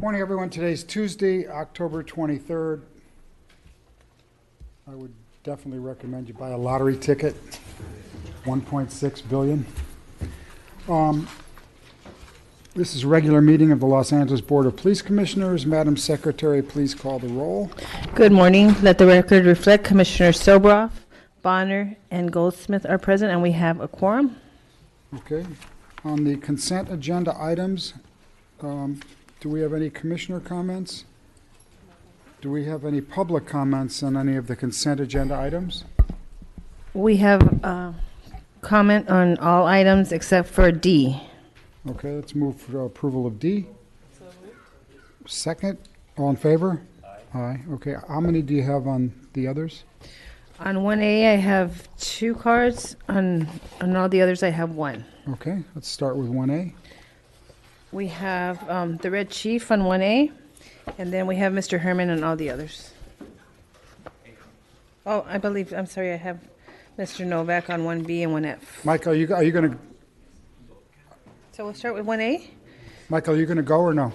Morning, everyone. Today's Tuesday, October 23rd. I would definitely recommend you buy a lottery ticket, 1.6 billion. This is a regular meeting of the Los Angeles Board of Police Commissioners. Madam Secretary, please call the roll. Good morning. Let the record reflect Commissioner Sobroff, Bonner, and Goldsmith are present, and we have a quorum. Okay. On the consent agenda items, do we have any commissioner comments? Do we have any public comments on any of the consent agenda items? We have a comment on all items except for D. Okay, let's move for approval of D. Second, all in favor? Aye. Aye. Okay, how many do you have on the others? On 1A, I have 2 cards. On all the others, I have 1. Okay, let's start with 1A. We have the Red Chief on 1A, and then we have Mr. Herman on all the others. Oh, I'm sorry, I have Mr. Novak on 1B and 1F. Mike, are you going to? So we'll start with 1A. Michael, are you going to go or no?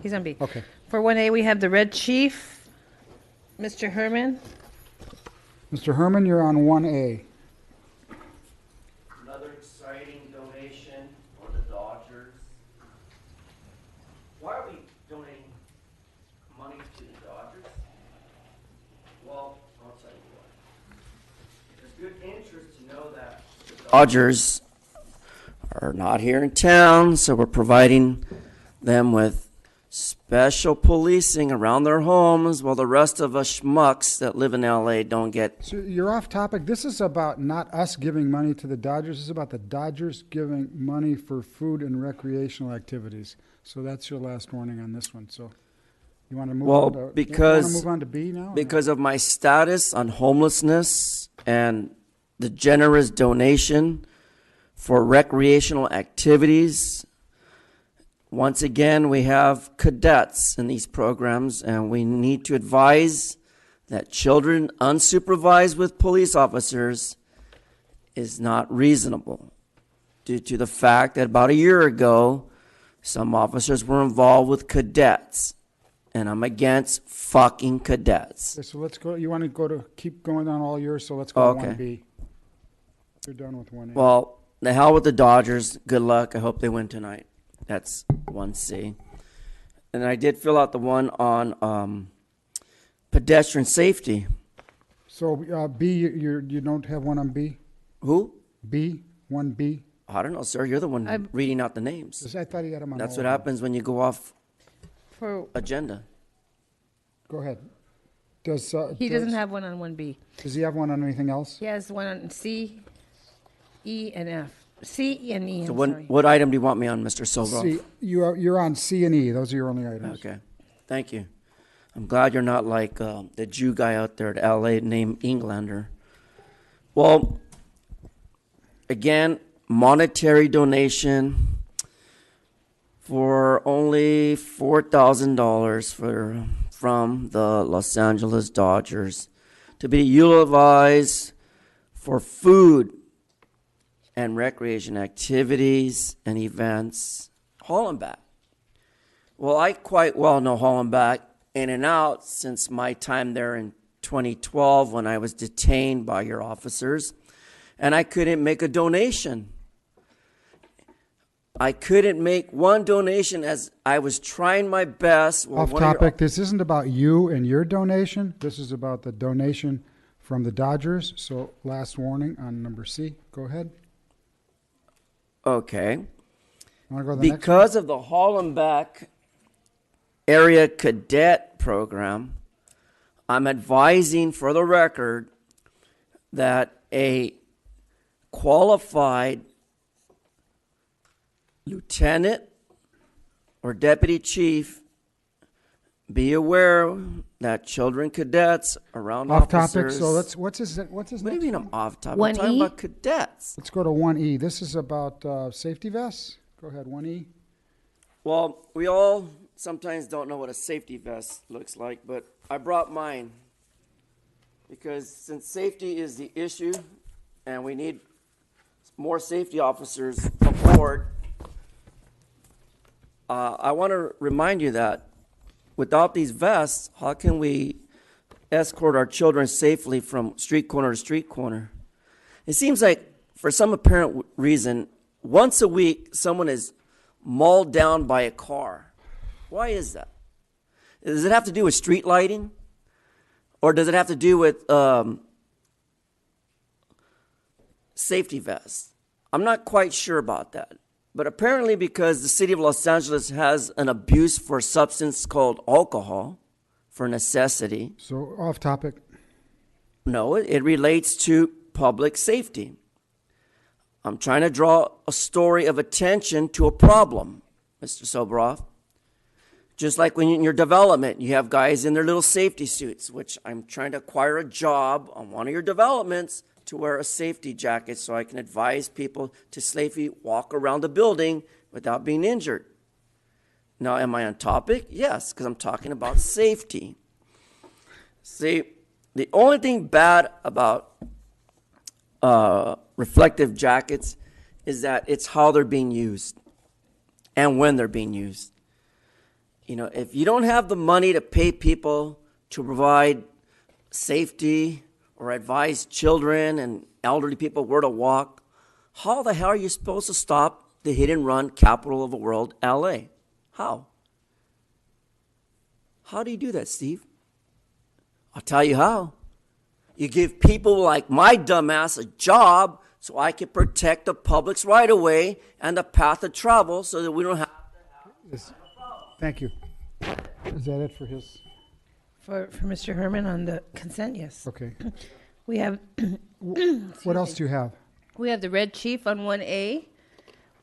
He's on B. Okay. For 1A, we have the Red Chief, Mr. Herman. Mr. Herman, you're on 1A. Another exciting donation for the Dodgers. Why are we donating money to the Dodgers? Well, I'll tell you what. There's good interest to know that the Dodgers are not here in town, so we're providing them with special policing around their homes while the rest of us schmucks that live in LA don't get. So you're off topic. This is about not us giving money to the Dodgers. This is about the Dodgers giving money for food and recreational activities. So that's your last warning on this one. So you want to move on to, you want to move on to B now? Because of my status on homelessness and the generous donation for recreational activities. Once again, we have cadets in these programs, and we need to advise that children unsupervised with police officers is not reasonable due to the fact that about a year ago, some officers were involved with cadets, and I'm against fucking cadets. Okay, so let's go. You want to keep going on all yours, so let's go to Okay. 1B. You're done with 1A. Well, the hell with the Dodgers. Good luck. I hope they win tonight. That's 1C. And I did fill out the one on pedestrian safety. So B, you don't have one on B? Who? B, 1B? I don't know, sir. You're the one reading out the names. I thought he had them on That's all what of them. happens when you go off For agenda. Go ahead. He doesn't have one on 1B. Does he have one on anything else? He has one on C, E, and F. C, and E, So I'm sorry. what item do you want me on, Mr. Sobroff? C, you're on C and E. Those are your only items. Okay. Thank you. I'm glad you're not like the Jew guy out there at LA named Englander. Well, again, monetary donation for only $4,000 from the Los Angeles Dodgers to be utilized for food and recreation activities and events. Hollenbach. Well, I quite well know Hollenbach in and out since my time there in 2012 when I was detained by your officers, and I couldn't make a donation. I couldn't make one donation as I was trying my best. Well, Off topic, this isn't about you and your donation. This is about the donation from the Dodgers. So last warning on number C. Go ahead. Okay. Want to go to the next one? Because of the Hollenbach Area Cadet Program, I'm advising for the record that a qualified lieutenant or deputy chief be aware that children cadets around Off officers. topic. So what's his What do you next mean one? I'm off topic? I'm talking 1E? about cadets. Let's go to 1E. This is about safety vests. Go ahead, 1E. Well, we all sometimes don't know what a safety vest looks like, but I brought mine because since safety is the issue and we need more safety officers aboard, I want to remind you that without these vests, how can we escort our children safely from street corner to street corner? It seems like, for some apparent reason, once a week, someone is mauled down by a car. Why is that? Does it have to do with street lighting? Or does it have to do with safety vests? I'm not quite sure about that. But apparently, because the city of Los Angeles has an abuse for a substance called alcohol for necessity. So off topic. No, it relates to public safety. I'm trying to draw a story of attention to a problem, Mr. Sobroff. Just like when in your development, you have guys in their little safety suits, which I'm trying to acquire a job on one of your developments to wear a safety jacket so I can advise people to safely walk around the building without being injured. Now, am I on topic? Yes, because I'm talking about safety. See, the only thing bad about reflective jackets is that it's how they're being used and when they're being used. You know, if you don't have the money to pay people to provide safety or advise children and elderly people where to walk, how the hell are you supposed to stop the hit and run capital of the world, LA? How? How do you do that, Steve? I'll tell you how. You give people like my dumbass a job so I can protect the public's right of way and the path of travel so that we don't have Yes. Thank you. Is that it for his? For Mr. Herman on the consent, yes. Okay. We have, What else do you have? we have the Red Chief on 1A.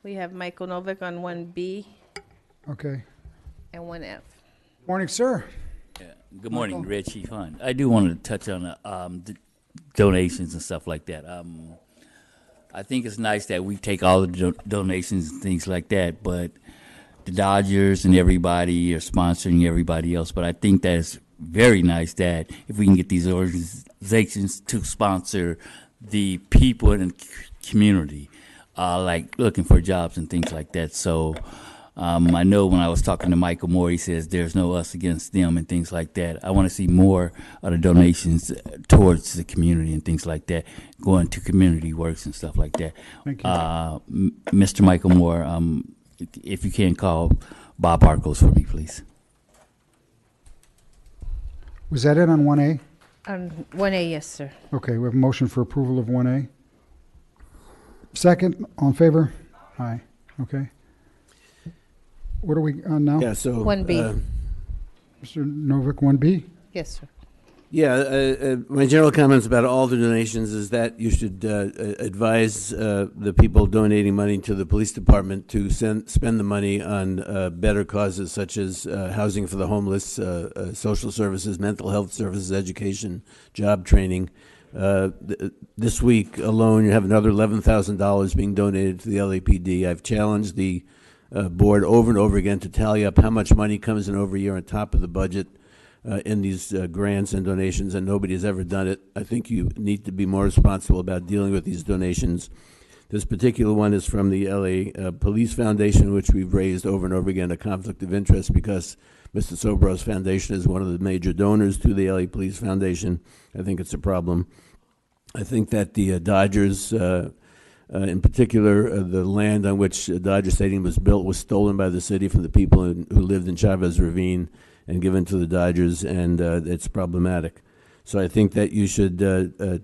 We have Michael Novak on 1B Okay. and 1F. Morning, sir. Good morning, Red Chief Hunt. I do want to touch on the donations and stuff like that. I think it's nice that we take all the donations and things like that, but the Dodgers and everybody are sponsoring everybody else. But I think that it's very nice that if we can get these organizations to sponsor the people in the community, like looking for jobs and things like that. So I know when I was talking to Michael Moore, he says there's no us against them and things like that. I want to see more of the donations towards the community and things like that, going to community works and stuff like that. Thank you. Mr. Michael Moore, if you can call Bob Arcos for me, please. Was that it on 1A? On 1A, yes, sir. Okay, we have a motion for approval of 1A. Second, all in favor? Aye. Okay. What are we on now? Yeah, so 1B. Mr. Novick, 1B? Yes, sir. My general comments about all the donations is that you should advise the people donating money to the police department to spend the money on better causes such as housing for the homeless, social services, mental health services, education, job training. This week alone, you have another $11,000 being donated to the LAPD. I've challenged the board over and over again to tally up how much money comes in over a year on top of the budget in these grants and donations, and nobody has ever done it. I think you need to be more responsible about dealing with these donations. This particular one is from the LA Police Foundation, which we've raised over and over again a conflict of interest because Mr. Sobro's foundation is one of the major donors to the LA Police Foundation. I think it's a problem. I think that the Dodgers, in particular, the land on which Dodger Stadium was built was stolen by the city from the people who lived in Chavez Ravine and given to the Dodgers, and it's problematic. So I think that you should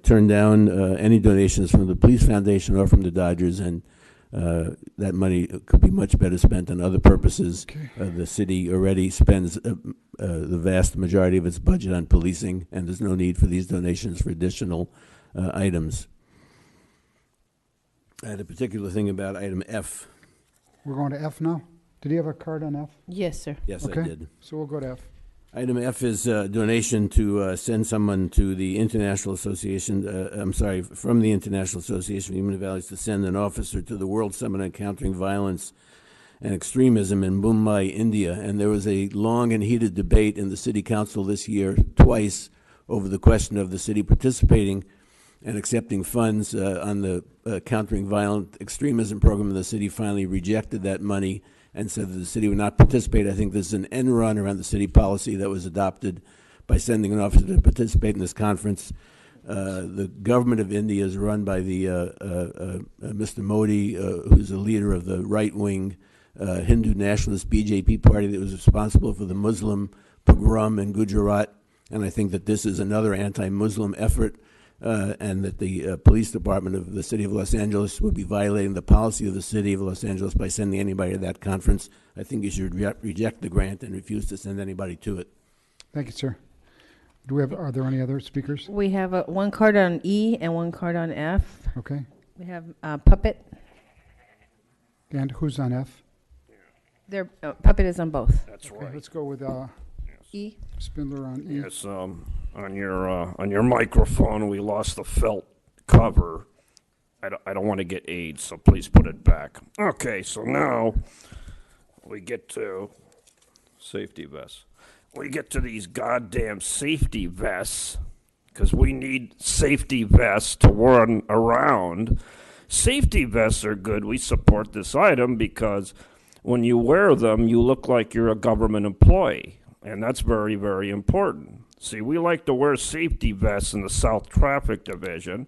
turn down any donations from the Police Foundation or from the Dodgers, and that money could be much better spent on other purposes. Okay. The city already spends the vast majority of its budget on policing, and there's no need for these donations for additional items. I had a particular thing about item F. We're going to F now? Did he have a card on F? Yes, sir. Yes, Okay. I did. So we'll go to F. Item F is a donation to send someone to the International Association, from the International Association of Human Values to send an officer to the World Summit on Countering Violence and Extremism in Mumbai, India. And there was a long and heated debate in the City Council this year, twice, over the question of the city participating and accepting funds on the Countering Violent Extremism program. And the city finally rejected that money and said that the city would not participate. I think this is an end run around the city policy that was adopted by sending an officer to participate in this conference. The government of India is run by the Mr. Modi, who's the leader of the right-wing Hindu nationalist BJP party that was responsible for the Muslim pogrom in Gujarat. And I think that this is another anti-Muslim effort, and that the police department of the city of Los Angeles would be violating the policy of the city of Los Angeles by sending anybody to that conference. I think you should reject the grant and refuse to send anybody to it. Thank you, sir. Are there any other speakers? We have one card on E and one card on F. Okay. We have Puppet. And who's on F? Puppet is on both. That's Okay, right. let's go with E. Spindler on E. Yes, on your microphone, we lost the felt cover. I don't want to get AIDS, so please put it back. Okay, so now we get to safety vests. We get to these goddamn safety vests, because we need safety vests to run around. Safety vests are good. We support this item because when you wear them, you look like you're a government employee. And that's very, very important. See, we like to wear safety vests in the South Traffic Division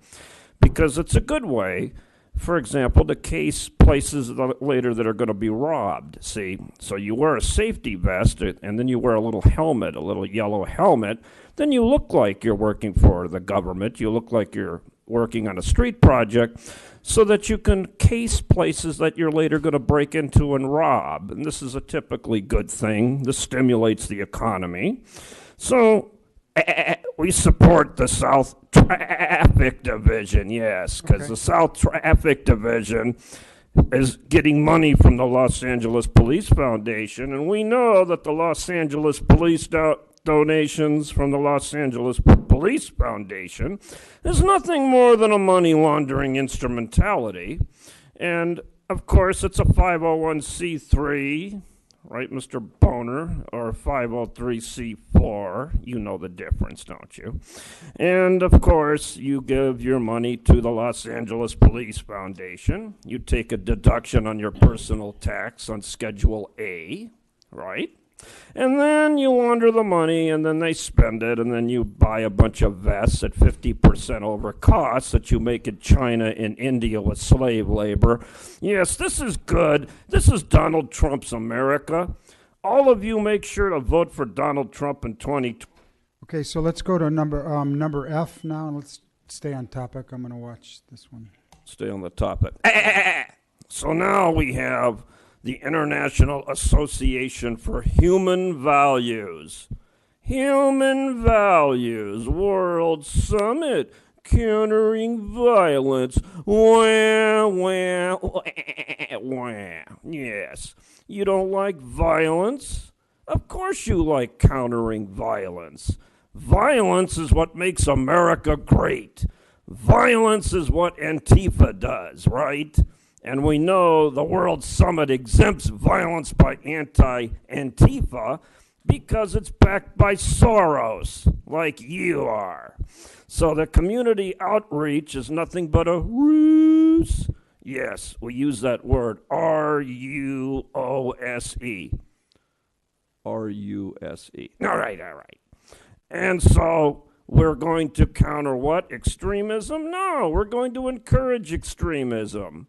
because it's a good way, for example, to case places later that are going to be robbed. See, so you wear a safety vest and then you wear a little helmet, a little yellow helmet. Then you look like you're working for the government. You look like you're working on a street project so that you can case places that you're later going to break into and rob. And this is a typically good thing. This stimulates the economy. So we support the South Traffic Division, yes, because Okay. the South Traffic Division is getting money from the Los Angeles Police Foundation, and we know that the Los Angeles Police donations from the Los Angeles Police Foundation is nothing more than a money laundering instrumentality. And of course, it's a 501c3, right, Mr. Boner, or 503c4. You know the difference, don't you? And of course, you give your money to the Los Angeles Police Foundation. You take a deduction on your personal tax on Schedule A, right? And then you launder the money, and then they spend it, and then you buy a bunch of vests at 50% over cost that you make in China and India with slave labor. Yes, this is good. This is Donald Trump's America. All of you make sure to vote for Donald Trump in 2020. Okay, so let's go to number F now, and let's stay on topic. I'm going to watch this one. Stay on the topic. So now we have the International Association for Human Values. Human Values World Summit, countering violence. Wah, wah, wah, wah. Yes. You don't like violence? Of course you like countering violence. Violence is what makes America great. Violence is what Antifa does, right? And we know the World Summit exempts violence by anti-Antifa because it's backed by Soros, like you are. So the community outreach is nothing but a ruse. Yes, we use that word, R-U-O-S-E. R-U-S-E. All right. And so we're going to counter what? Extremism? No, we're going to encourage extremism.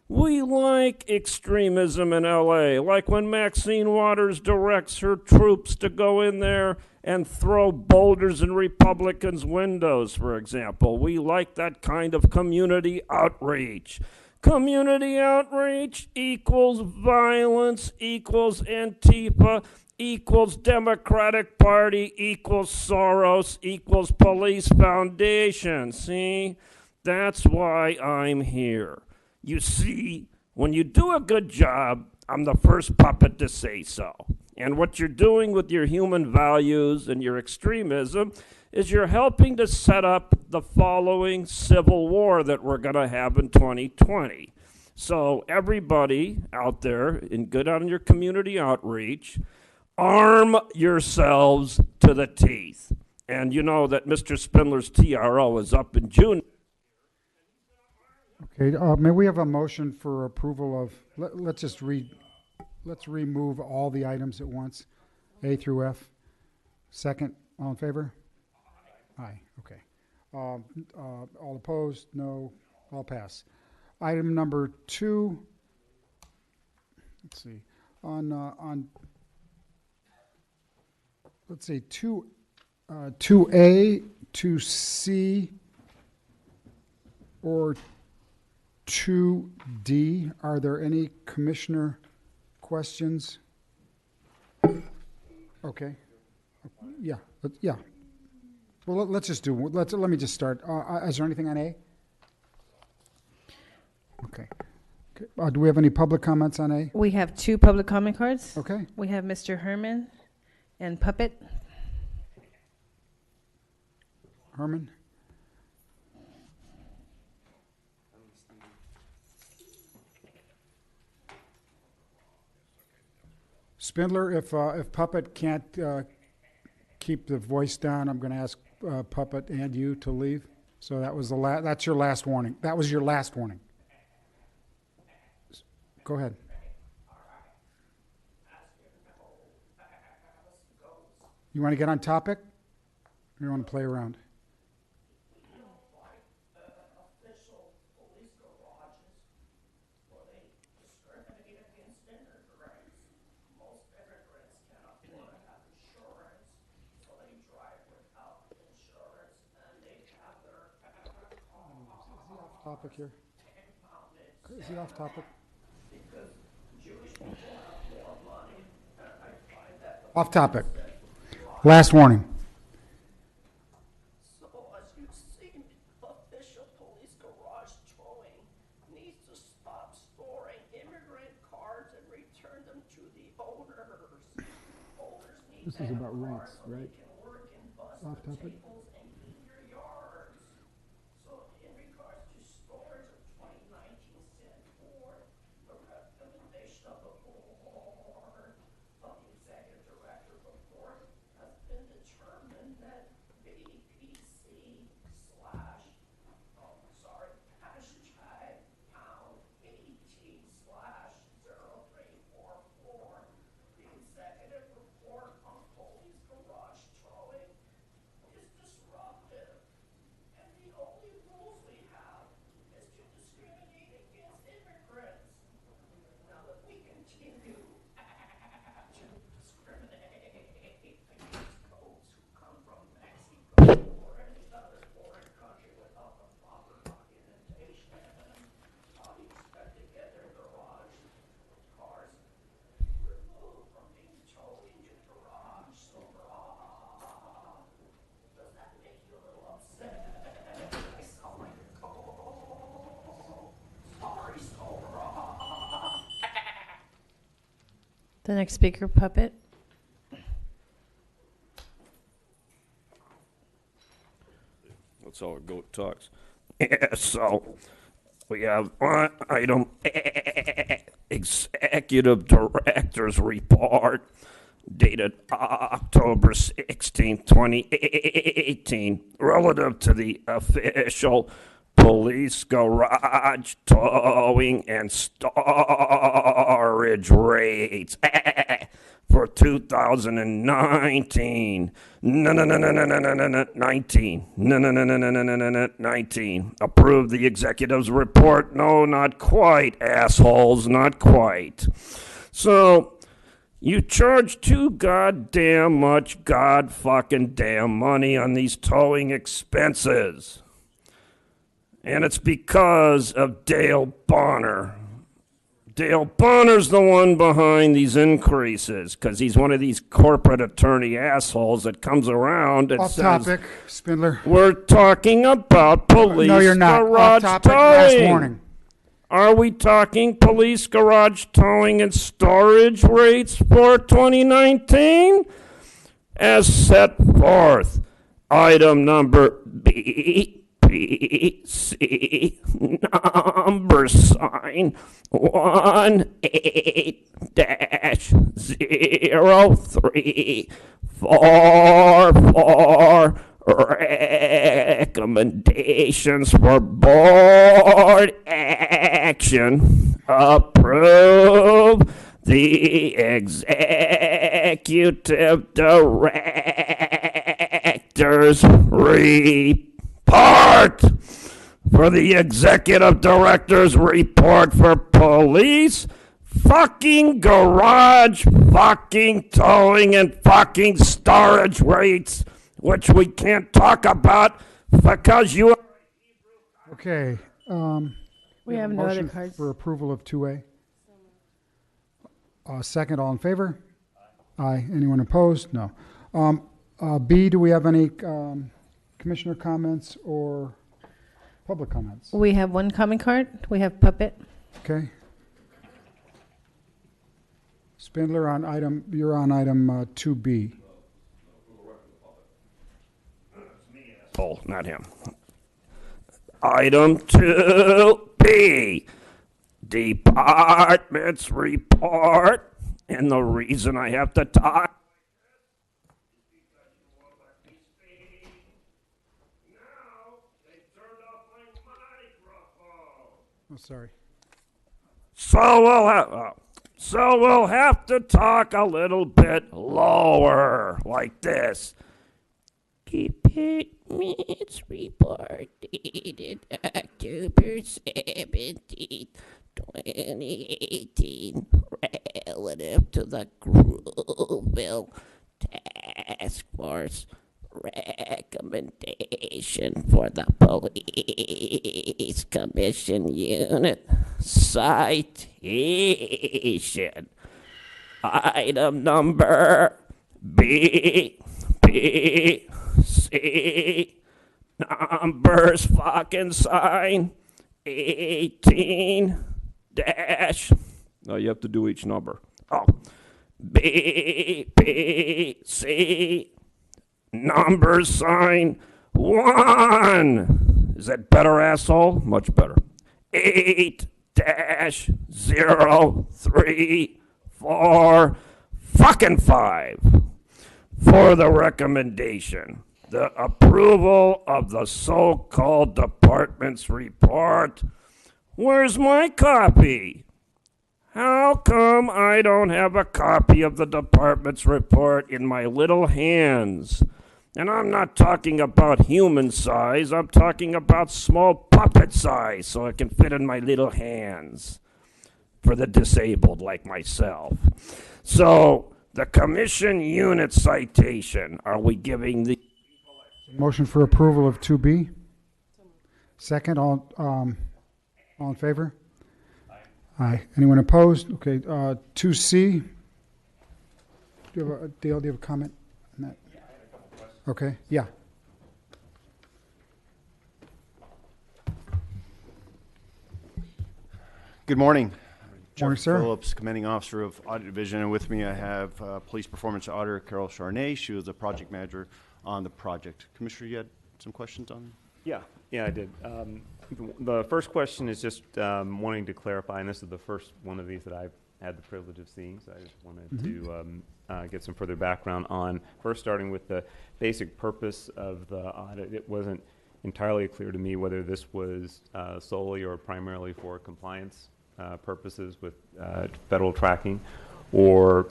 We like extremism in L.A., like when Maxine Waters directs her troops to go in there and throw boulders in Republicans' windows, for example. We like that kind of community outreach. Community outreach equals violence, equals Antifa, equals Democratic Party, equals Soros, equals Police Foundation. See? That's why I'm here. You see, when you do a good job, I'm the first puppet to say so. And what you're doing with your human values and your extremism is you're helping to set up the following civil war that we're going to have in 2020. So everybody out there, and good on your community outreach, arm yourselves to the teeth. And you know that Mr. Spindler's TRO is up in June. Okay, may we have a motion for approval of, let's just read let's remove all the items at once, A through F. Second, all in favor? Aye, okay. All opposed? No. All pass. Item number 2, let's see, let's see, 2A, 2C, or 2D. Are there any commissioner questions? Okay. Yeah, yeah. Well, let's just do, let me just start. Is there anything on A? Okay. Do we have any public comments on A? We have 2 public comment cards. Okay. We have Mr. Herman and Puppet. Herman? Spindler, if Puppet can't keep the voice down, I'm going to ask Puppet and you to leave. So that was that's your last warning. That was your last warning. Go ahead. You want to get on topic? Or you want to play around? Topic here. Is he off topic? Off topic. Last warning. So, as you've seen, official police garage towing needs to stop storing immigrant cards and return them to the owners. Owners need This to is have about cars rates, so they right? can work in bus Off topic. tables and in your yards. So, in regards to storage of 2019 Senate Board, the recommendation of the board of the executive director report has been determined that BPC slash, hashtag pound 18 slash 0344, the executive report on police garage towing is disruptive. And the only rules we have is to discriminate against immigrants. Now that we continue to discriminate against folks who come from Mexico or any other foreign country without the proper documentation, how do you expect to get their garage cars removed from being towed in your garage? So, does that make you a little upset? I sound like a sorry, so The next speaker, Puppet. That's how a goat talks. So, we have one item, Executive Director's Report, dated October 16, 2018, relative to the official police garage towing and storage rates for 2019. No, 19. No, 19. Approve the executive's report. No, not quite, assholes, not quite. So, you charge too goddamn much god fucking damn money on these towing expenses. And it's because of Dale Bonner. Dale Bonner's the one behind these increases, because he's one of these corporate attorney assholes that comes around and Off says, topic, Spindler. we're talking about police No, you're not. Off garage topic, last towing. warning. Are we talking police garage towing and storage rates for 2019? As set forth, item number BPC, number sign 18-0344, recommendations for board action. Approve the executive director's report. For the executive director's report for police, fucking garage, fucking towing, and fucking storage rates, which we can't talk about because you. Okay. We have a no other motion cards. for approval of 2A. Second, all in favor? Aye. Anyone opposed? No. B, do we have any commissioner comments or public comments? We have one comment card. We have Puppet. Okay. Spindler on item, you're on item 2B. Oh, not him. Item 2B, department's report, and the reason I have to talk. Now they turned off my microphone. Oh, sorry. So we'll have to talk a little bit lower, like this. Department's report dated October 17th, 2018, relative to the Grooville Task Force recommendation for the Police Commission Unit citation. Item number B, C, numbers fucking sign 18 dash. No, you have to do each number. Oh, B, C, numbers sign 1. Is that better, asshole? Much better. 8 dash 0 3 4 fucking 5. For the recommendation, the approval of the so-called department's report. Where's my copy? How come I don't have a copy of the department's report in my little hands? And I'm not talking about human size, I'm talking about small puppet size so it can fit in my little hands for the disabled like myself. So, the commission unit citation, are we giving the... Motion for approval of 2B. Second, all in favor? Aye. Anyone opposed? Okay, 2C. Dale, do you have a comment on that? Yeah, I had a couple questions. Okay, yeah. Good morning. Morning, sir. Phillips, Commanding Officer of Audit Division, and with me I have Police Performance Auditor Carol Charnay. She was the project manager on the project. Commissioner, you had some questions on? Yeah, I did. The first question is just wanting to clarify, and this is the first one of these that I've had the privilege of seeing, so I just wanted to get some further background on, first starting with the basic purpose of the audit. It wasn't entirely clear to me whether this was solely or primarily for compliance purposes with federal tracking, or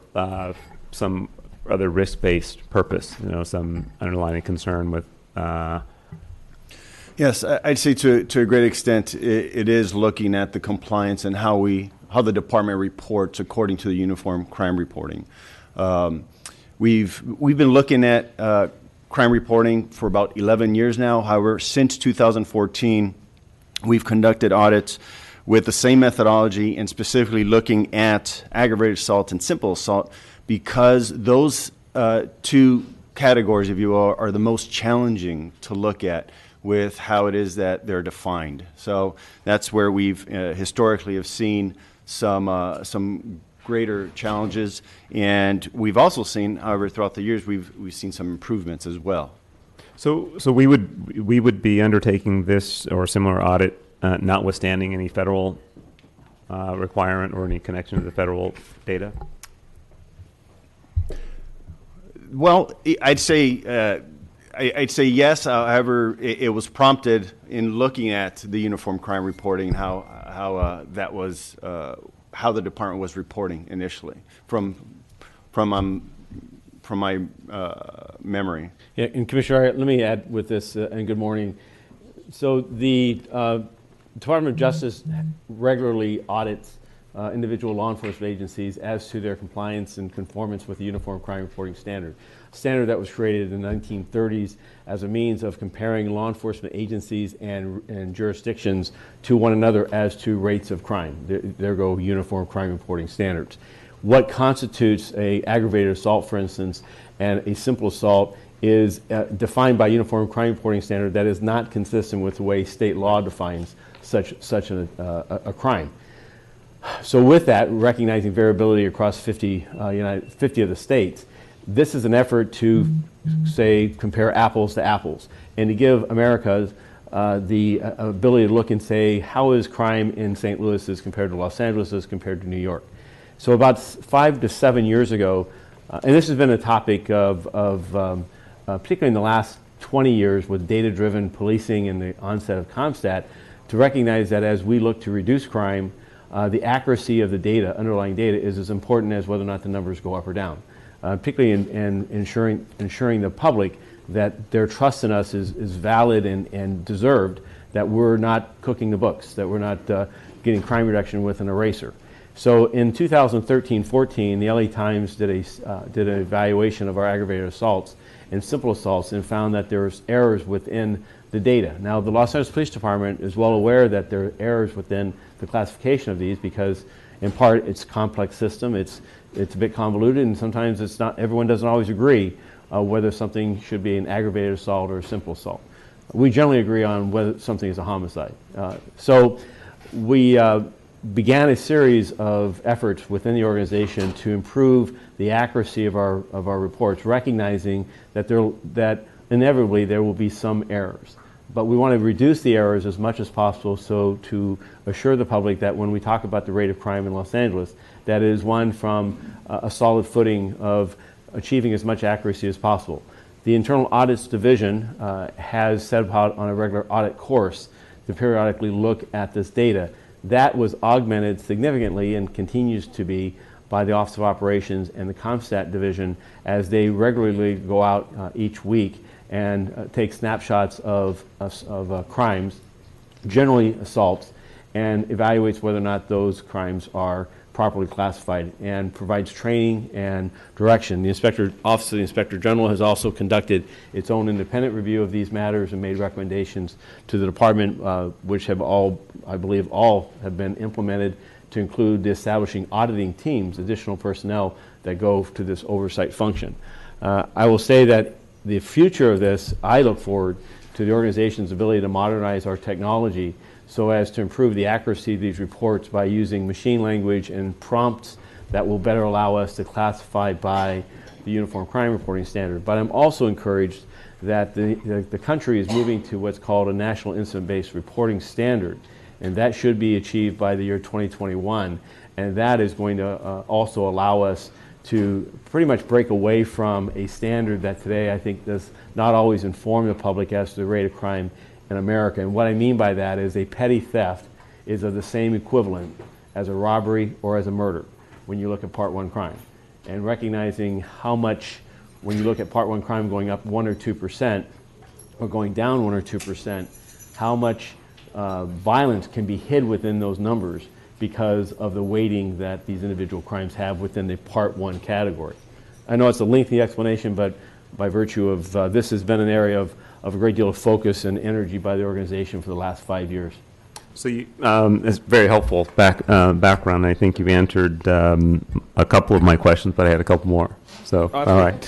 some other risk-based purpose, some underlying concern with. Yes, I'd say to a great extent it is looking at the compliance and how the department reports according to the Uniform Crime Reporting. We've been looking at crime reporting for about 11 years now. However, since 2014, we've conducted audits with the same methodology and specifically looking at aggravated assault and simple assault, because those two categories, if you will, are the most challenging to look at with how it is that they're defined. So that's where we've historically have seen some greater challenges, and we've also seen, however, throughout the years, we've seen some improvements as well. So we would be undertaking this or similar audit, notwithstanding any federal requirement or any connection to the federal data? Well, I'd say yes. However, it was prompted in looking at the Uniform Crime Reporting, how that was how the department was reporting initially from my memory. Yeah, and Commissioner, let me add with this, and good morning. So the Department of Justice regularly audits individual law enforcement agencies as to their compliance and conformance with the Uniform Crime Reporting Standard, a standard that was created in the 1930s as a means of comparing law enforcement agencies and jurisdictions to one another as to rates of crime. There go Uniform Crime Reporting Standards. What constitutes a aggravated assault, for instance, and a simple assault is defined by Uniform Crime Reporting Standard that is not consistent with the way state law defines such a crime. So with that, recognizing variability across 50 of the states, this is an effort to, say, compare apples to apples and to give America the ability to look and say, how is crime in St. Louis as compared to Los Angeles as compared to New York? So about 5 to 7 years ago, and this has been a topic of particularly in the last 20 years with data-driven policing and the onset of CompStat, to recognize that as we look to reduce crime, the accuracy of the data, underlying data, is as important as whether or not the numbers go up or down. Particularly in ensuring the public that their trust in us is valid and deserved, that we're not cooking the books, that we're not getting crime reduction with an eraser. So in 2013-14, the LA Times did an evaluation of our aggravated assaults and simple assaults and found that there was errors within the data. Now, the Los Angeles Police Department is well aware that there are errors within the classification of these because, in part, it's a complex system, it's a bit convoluted, and sometimes it's not, everyone doesn't always agree whether something should be an aggravated assault or a simple assault. We generally agree on whether something is a homicide. So we began a series of efforts within the organization to improve the accuracy of our reports, recognizing that inevitably there will be some errors. But we want to reduce the errors as much as possible, so to assure the public that when we talk about the rate of crime in Los Angeles, that it is one from a solid footing of achieving as much accuracy as possible. The Internal Audits Division has set about on a regular audit course to periodically look at this data. That was augmented significantly and continues to be by the Office of Operations and the CompStat Division as they regularly go out each week and take snapshots of crimes, generally assaults, and evaluates whether or not those crimes are properly classified and provides training and direction. The Office of the Inspector General has also conducted its own independent review of these matters and made recommendations to the department, which have all, I believe, all have been implemented to include the establishing auditing teams, additional personnel that go to this oversight function. I will say that the future of this, I look forward to the organization's ability to modernize our technology so as to improve the accuracy of these reports by using machine language and prompts that will better allow us to classify by the Uniform Crime Reporting Standard. But I'm also encouraged that the country is moving to what's called a National Incident-Based Reporting Standard, and that should be achieved by the year 2021, and that is going to also allow us to pretty much break away from a standard that today I think does not always inform the public as to the rate of crime in America. And what I mean by that is a petty theft is of the same equivalent as a robbery or as a murder when you look at Part 1 crime. And recognizing how much, when you look at Part 1 crime going up 1 or 2% or going down 1 or 2%, how much violence can be hid within those numbers because of the weighting that these individual crimes have within the Part 1 category. I know it's a lengthy explanation, but by virtue of this has been an area of a great deal of focus and energy by the organization for the last 5 years. So it's very helpful background. I think you've answered a couple of my questions, but I had a couple more. So, all right.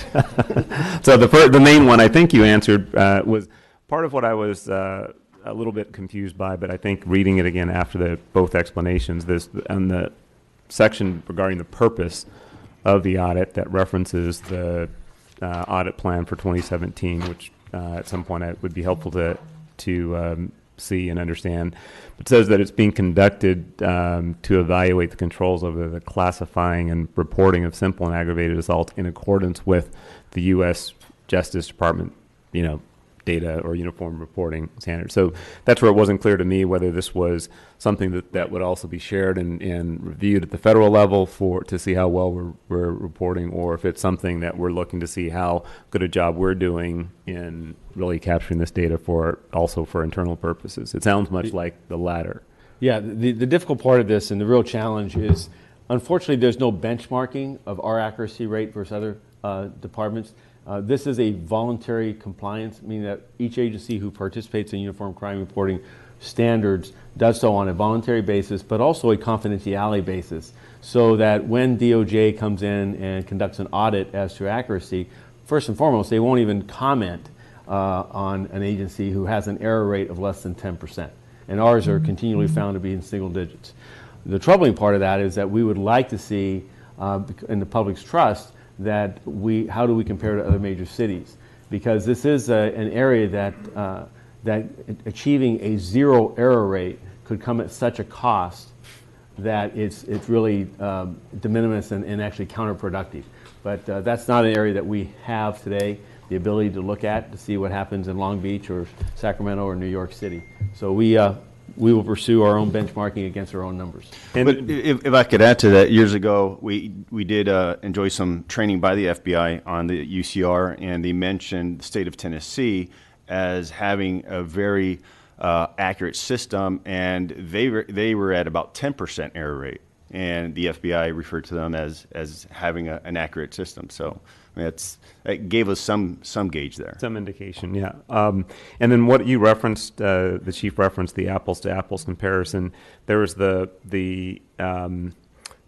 So the main one I think you answered was part of what I was a little bit confused by, but I think reading it again after both explanations, and the section regarding the purpose of the audit that references the audit plan for 2017, which at some point it would be helpful to see and understand. It says that it's being conducted to evaluate the controls over the classifying and reporting of simple and aggravated assault in accordance with the U.S. Justice Department, data or uniform reporting standards. So that's where it wasn't clear to me whether this was something that would also be shared and reviewed at the federal level to see how well we're reporting, or if it's something that we're looking to see how good a job we're doing in really capturing this data also for internal purposes. It sounds much like the latter. Yeah, the difficult part of this and the real challenge is, unfortunately, there's no benchmarking of our accuracy rate versus other departments. This is a voluntary compliance, meaning that each agency who participates in uniform crime reporting standards does so on a voluntary basis, but also a confidentiality basis, so that when DOJ comes in and conducts an audit as to accuracy, first and foremost, they won't even comment on an agency who has an error rate of less than 10%. And ours are continually found to be in single digits. The troubling part of that is that we would like to see, in the public's trust, that how do we compare to other major cities? Because this is an area that achieving a zero error rate could come at such a cost that it's really de minimis and actually counterproductive. But that's not an area that we have today the ability to look at to see what happens in Long Beach or Sacramento or New York City. So we will pursue our own benchmarking against our own numbers. But if I could add to that, years ago, we did enjoy some training by the FBI on the UCR, and they mentioned the state of Tennessee as having a very accurate system, and they were at about 10% error rate, and the FBI referred to them as having an accurate system. So I mean, that gave us some gauge there. Some indication, yeah. And then what you referenced, the chief referenced the apples to apples comparison. There was the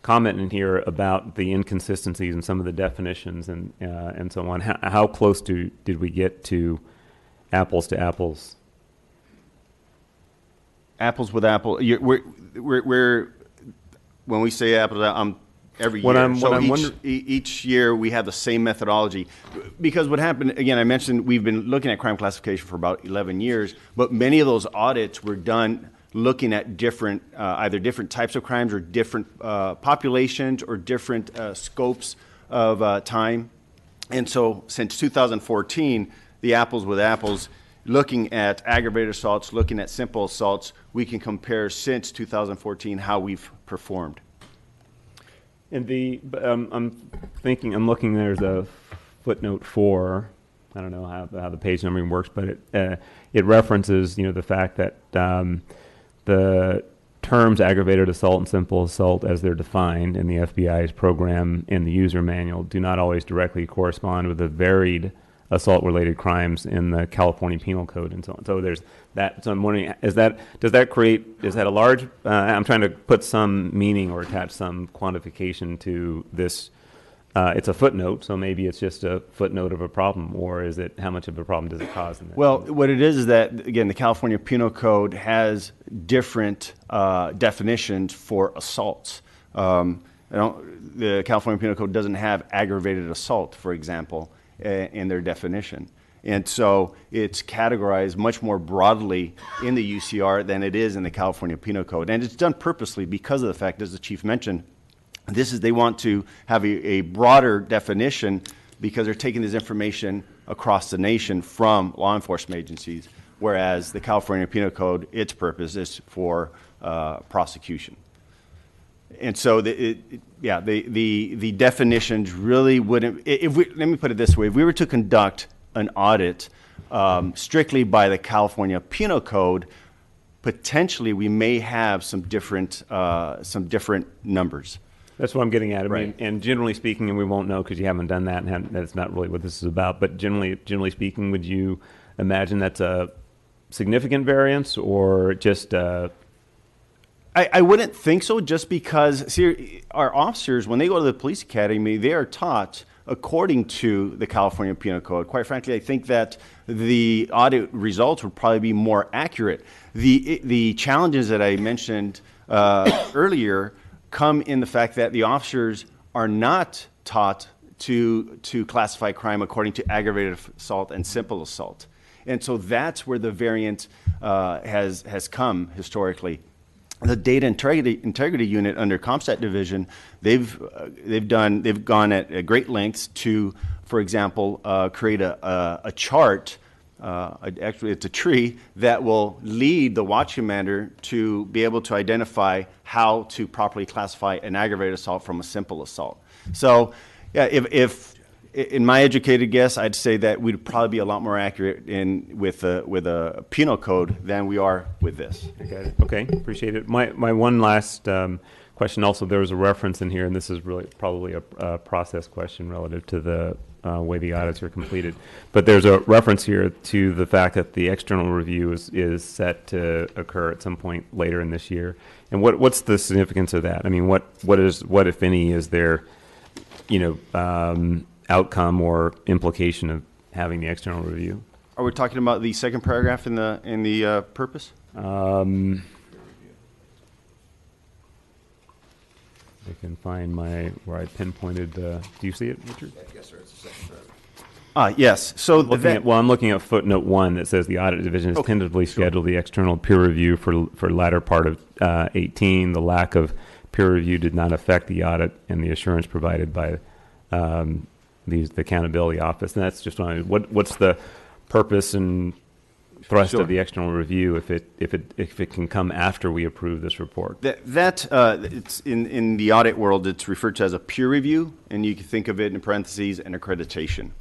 comment in here about the inconsistencies in some of the definitions and so on. How close did we get to apples to apples? Apples with apple. We're when we say apples, every year. Each year we have the same methodology. Because what happened, again, I mentioned we've been looking at crime classification for about 11 years, but many of those audits were done looking at different, either different types of crimes or different populations or different scopes of time. And so since 2014, the apples with apples, looking at aggravated assaults, looking at simple assaults, we can compare since 2014 how we've performed. And I'm looking, there's a footnote 4. I don't know how the page numbering works, but it references, the fact that the terms aggravated assault and simple assault as they're defined in the FBI's program in the user manual do not always directly correspond with the varied assault-related crimes in the California Penal Code and so on. So there's that. So I'm wondering, is that a large? I'm trying to put some meaning or attach some quantification to this. It's a footnote, so maybe it's just a footnote of a problem, or is it how much of a problem does it cause? Well, what it is that, again, the California Penal Code has different definitions for assaults. The California Penal Code doesn't have aggravated assault, for example, in their definition. And so it's categorized much more broadly in the UCR than it is in the California Penal Code. And it's done purposely because of the fact, as the chief mentioned, they want to have a broader definition because they're taking this information across the nation from law enforcement agencies, whereas the California Penal Code, its purpose is for prosecution. And so the definitions really wouldn't. Let me put it this way: if we were to conduct an audit strictly by the California Penal Code, potentially we may have some different numbers. That's what I'm getting at. I Right. mean, and generally speaking, and we won't know because you haven't done that, and that's not really what this is about. But generally speaking, would you imagine that's a significant variance or just? I wouldn't think so, just because our officers, when they go to the police academy, they are taught according to the California Penal Code. Quite frankly, I think that the audit results would probably be more accurate. The challenges that I mentioned earlier come in the fact that the officers are not taught to classify crime according to aggravated assault and simple assault. And so that's where the variant has come historically. The Data Integrity Unit under CompStat Division, they've gone at great lengths to, for example, create a chart actually it's a tree that will lead the watch commander to be able to identify how to properly classify an aggravated assault from a simple assault. So, yeah, if in my educated guess, I'd say that we'd probably be a lot more accurate with a penal code than we are with this. Okay, okay, appreciate it. My one last question also, there was a reference in here, and this is really probably a process question relative to the way the audits are completed. But there's a reference here to the fact that the external review is set to occur at some point later in this year. And what's the significance of that? I mean, what if any, is there, outcome or implication of having the external review? Are we talking about the second paragraph in the purpose? I can find where I pinpointed. Do you see it, Richard? Yes, sir. It's the second paragraph. Yes. So I'm looking at footnote 1 that says the audit division has tentatively scheduled the external peer review for latter part of 18. The lack of peer review did not affect the audit and the assurance provided by the accountability office. And that's just what's the purpose and thrust of the external review if it can come after we approve this report? It's in the audit world, it's referred to as a peer review, and you can think of it in parentheses an accreditation.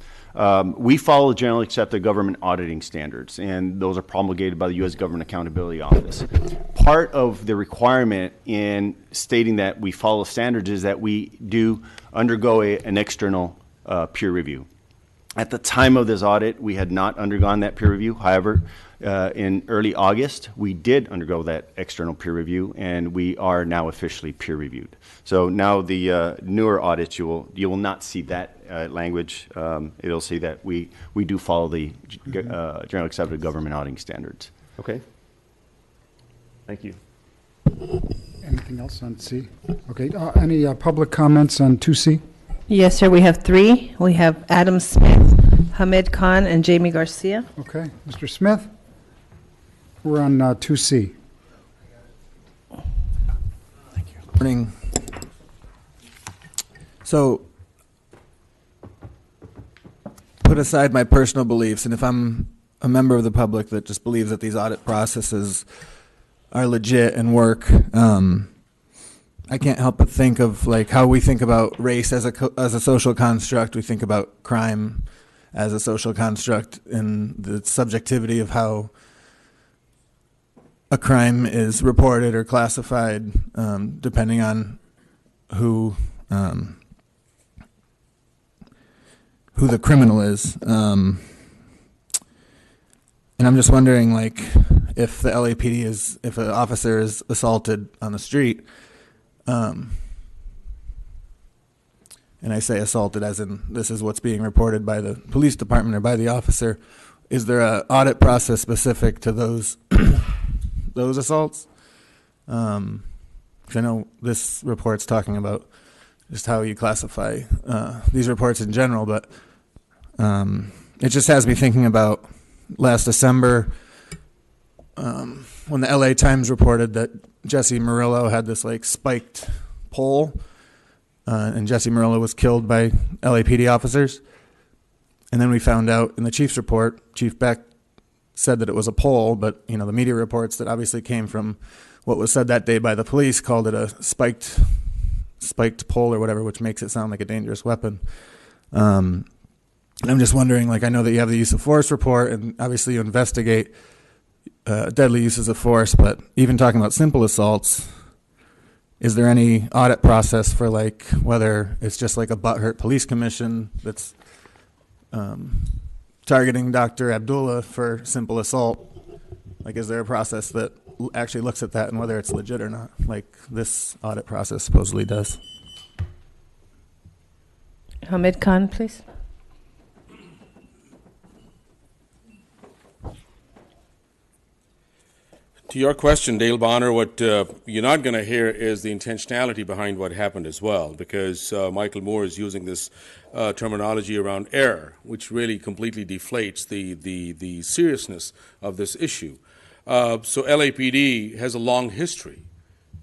We follow generally accepted government auditing standards, and those are promulgated by the U.S. Government Accountability Office. Part of the requirement in stating that we follow standards is that we do undergo an external peer review. At the time of this audit, we had not undergone that peer review. However, in early August, we did undergo that external peer review, and we are now officially peer reviewed. So now the newer audits, you will not see that language. It'll say that we do follow the general accepted government auditing standards. Okay. Thank you. Anything else on C? Okay, any public comments on 2C? Yes, sir. We have 3. We have Adam Smith, Hamid Khan, and Jamie Garcia. Okay, Mr. Smith? We're on 2C. Morning. So, put aside my personal beliefs, and if I'm a member of the public that just believes that these audit processes are legit and work, I can't help but think of like how we think about race as a social construct. We think about crime as a social construct, and the subjectivity of how a crime is reported or classified, depending on who the criminal is. And I'm just wondering, like, if the LAPD if an officer is assaulted on the street, and I say assaulted as in this is what's being reported by the police department or by the officer, is there an audit process specific to those those assaults? 'Cause I know this report's talking about just how you classify these reports in general, but it just has me thinking about last December when the LA Times reported that Jesse Murillo had this like spiked pole, and Jesse Murillo was killed by LAPD officers. And then we found out in the chief's report, Chief Beck said that it was a pole, but the media reports that obviously came from what was said that day by the police called it a spiked pole or whatever, which makes it sound like a dangerous weapon. And I'm just wondering, like, I know that you have the use of force report, and obviously you investigate deadly uses of force, but even talking about simple assaults, is there any audit process for, like, whether it's just like a butthurt police commission that's targeting Dr. Abdullah for simple assault? Like, is there a process that actually looks at that and whether it's legit or not, like this audit process supposedly does? Hamid Khan, please. To your question, Dale Bonner, what you're not going to hear is the intentionality behind what happened as well, because Michael Moore is using this terminology around error, which really completely deflates the seriousness of this issue. So LAPD has a long history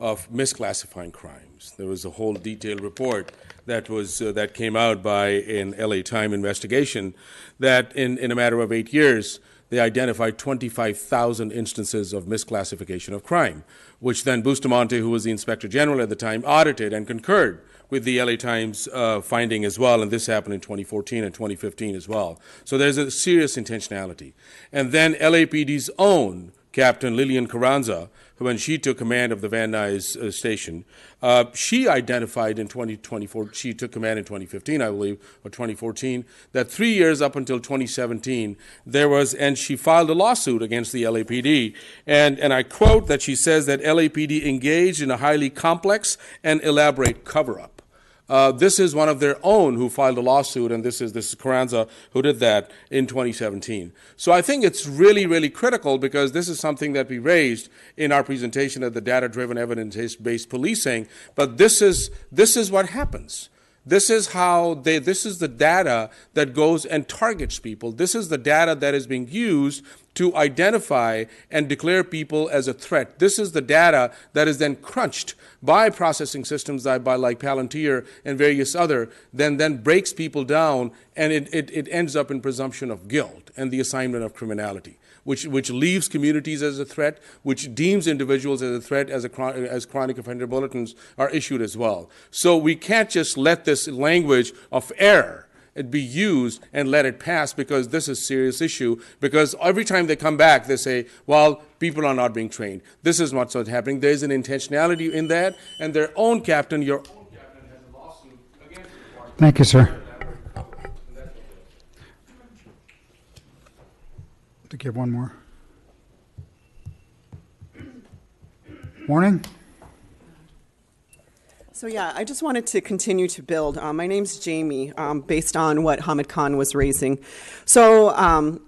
of misclassifying crimes. There was a whole detailed report that came out by an LA Times investigation that in a matter of 8 years, they identified 25,000 instances of misclassification of crime, which then Bustamante, who was the Inspector General at the time, audited and concurred with the LA Times finding as well, and this happened in 2014 and 2015 as well. So there's a serious intentionality. And then LAPD's own Captain Lillian Carranza, when she took command of the Van Nuys station, she identified in 2024, she took command in 2015, I believe, or 2014, that 3 years up until 2017, there was, and she filed a lawsuit against the LAPD. And I quote that she says that LAPD engaged in a highly complex and elaborate cover-up. This is one of their own who filed a lawsuit, and this is Carranza who did that in 2017. So I think it's really, really critical, because this is something that we raised in our presentation at the data-driven evidence-based policing, but this is what happens. This is this is the data that goes and targets people. This is the data that is being used to identify and declare people as a threat. This is the data that is then crunched by processing systems by like Palantir and various other, then breaks people down, and it ends up in presumption of guilt and the assignment of criminality, which leaves communities as a threat, which deems individuals as a threat, as chronic offender bulletins are issued as well. So we can't just let this language of error it be used and let it pass, because this is a serious issue, because every time they come back, they say, well, people are not being trained. This is what's happening. There's an intentionality in that, and their own captain, your own captain, has a lawsuit against the department. Thank you, sir. To give one more. Morning. So yeah, I just wanted to continue to build. My name's Jamie, based on what Hamid Khan was raising. So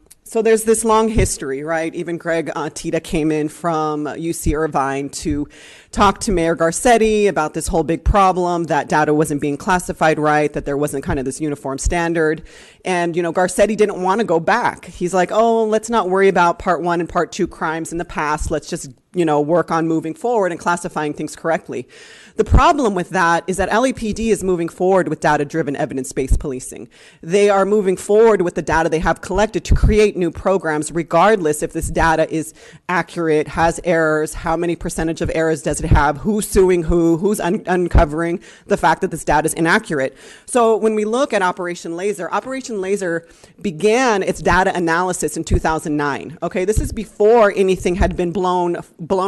there's this long history, right? Even Greg Tita came in from UC Irvine to talk to Mayor Garcetti about this whole big problem, that data wasn't being classified right, that there wasn't kind of this uniform standard. And, you know, Garcetti didn't want to go back. He's like, oh, let's not worry about part 1 and part 2 crimes in the past. Let's just, you know, work on moving forward and classifying things correctly. The problem with that is that LAPD is moving forward with data-driven evidence-based policing. They are moving forward with the data they have collected to create new programs, regardless if this data is accurate, has errors, how many percentage of errors does it have, who's suing who's uncovering the fact that this data is inaccurate. So when we look at Operation Laser began its data analysis in 2009. Okay, this is before anything had been blown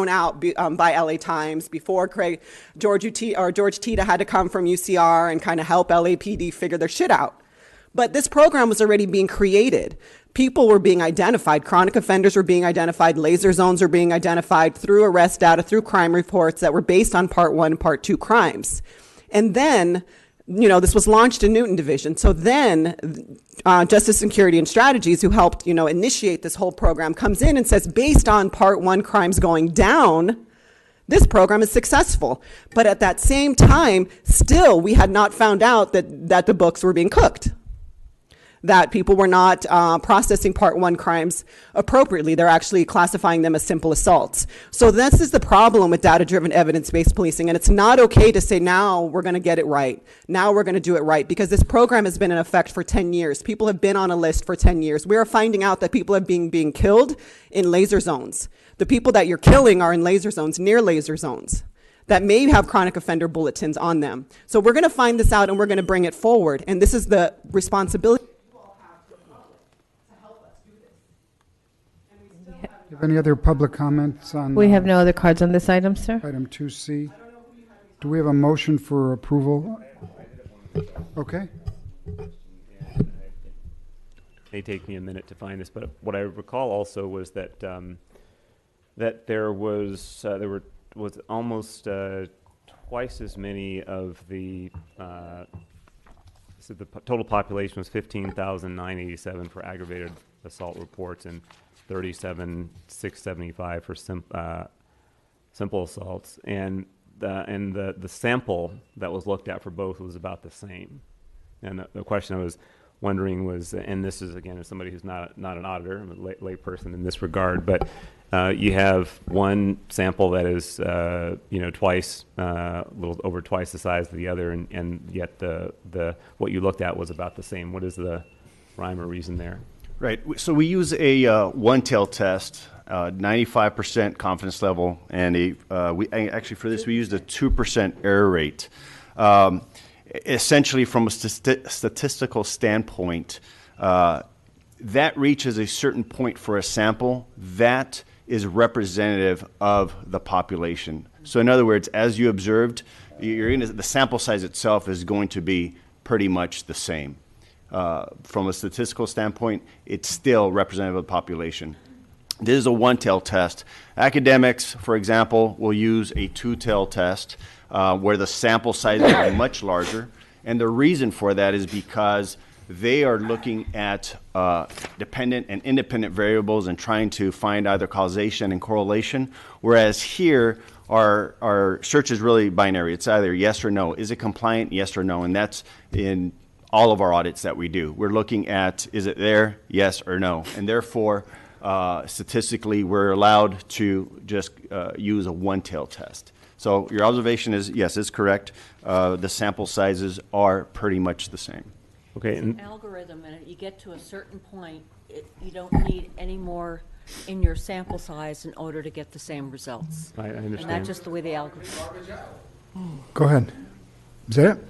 out by LA Times, before George Tita had to come from UCR and kind of help LAPD figure their shit out. But this program was already being created. People were being identified. Chronic offenders were being identified. Laser zones were being identified through arrest data, through crime reports that were based on part 1 and part 2 crimes. And then, you know, this was launched in Newton Division. So then Justice Security and Strategies, who helped, you know, initiate this whole program, comes in and says, based on part 1 crimes going down, this program is successful. But at that same time, still, we had not found out that the books were being cooked, that people were not processing part 1 crimes appropriately. They're actually classifying them as simple assaults. So this is the problem with data-driven evidence-based policing, and it's not okay to say, now we're going to get it right. Now we're going to do it right, because this program has been in effect for 10 years. People have been on a list for 10 years. We are finding out that people are being killed in laser zones. The people that you're killing are in laser zones, near laser zones, that may have chronic offender bulletins on them. So we're going to find this out, and we're going to bring it forward. And this is the responsibility. Do you have any other public comments on? We have no other cards on this item, sir. Item 2C. Do we have a motion for approval? Okay. It may take me a minute to find this, but what I recall also was that that there was almost twice as many of the so the total population was 15,987 for aggravated assault reports and 37,675 for simple assaults, and the sample that was looked at for both was about the same. And the question I was wondering was, and this is again as somebody who's not an auditor, I'm a lay person in this regard, but you have one sample that is twice, a little over twice the size of the other, and yet the what you looked at was about the same. What is the rhyme or reason there? Right. So we use a one-tail test, 95% confidence level, and actually for this we used a 2% error rate. Essentially, from a statistical standpoint, that reaches a certain point for a sample that is representative of the population. So in other words, as you observed, the sample size itself is going to be pretty much the same. From a statistical standpoint, it's still representative of the population. This is a one-tail test. Academics, for example, will use a two-tail test where the sample size will be much larger. And the reason for that is because they are looking at dependent and independent variables and trying to find either causation and correlation, whereas here our search is really binary. It's either yes or no. Is it compliant? Yes or no. And that's in all of our audits that we do. We're looking at, is it there? Yes or no. And therefore, statistically, we're allowed to just use a one-tail test. So your observation is, yes, it's correct. The sample sizes are pretty much the same. Okay. And algorithm, and you get to a certain point, you don't need any more in your sample size in order to get the same results. I understand. And that's just the way the algorithm. Go ahead. Is that it?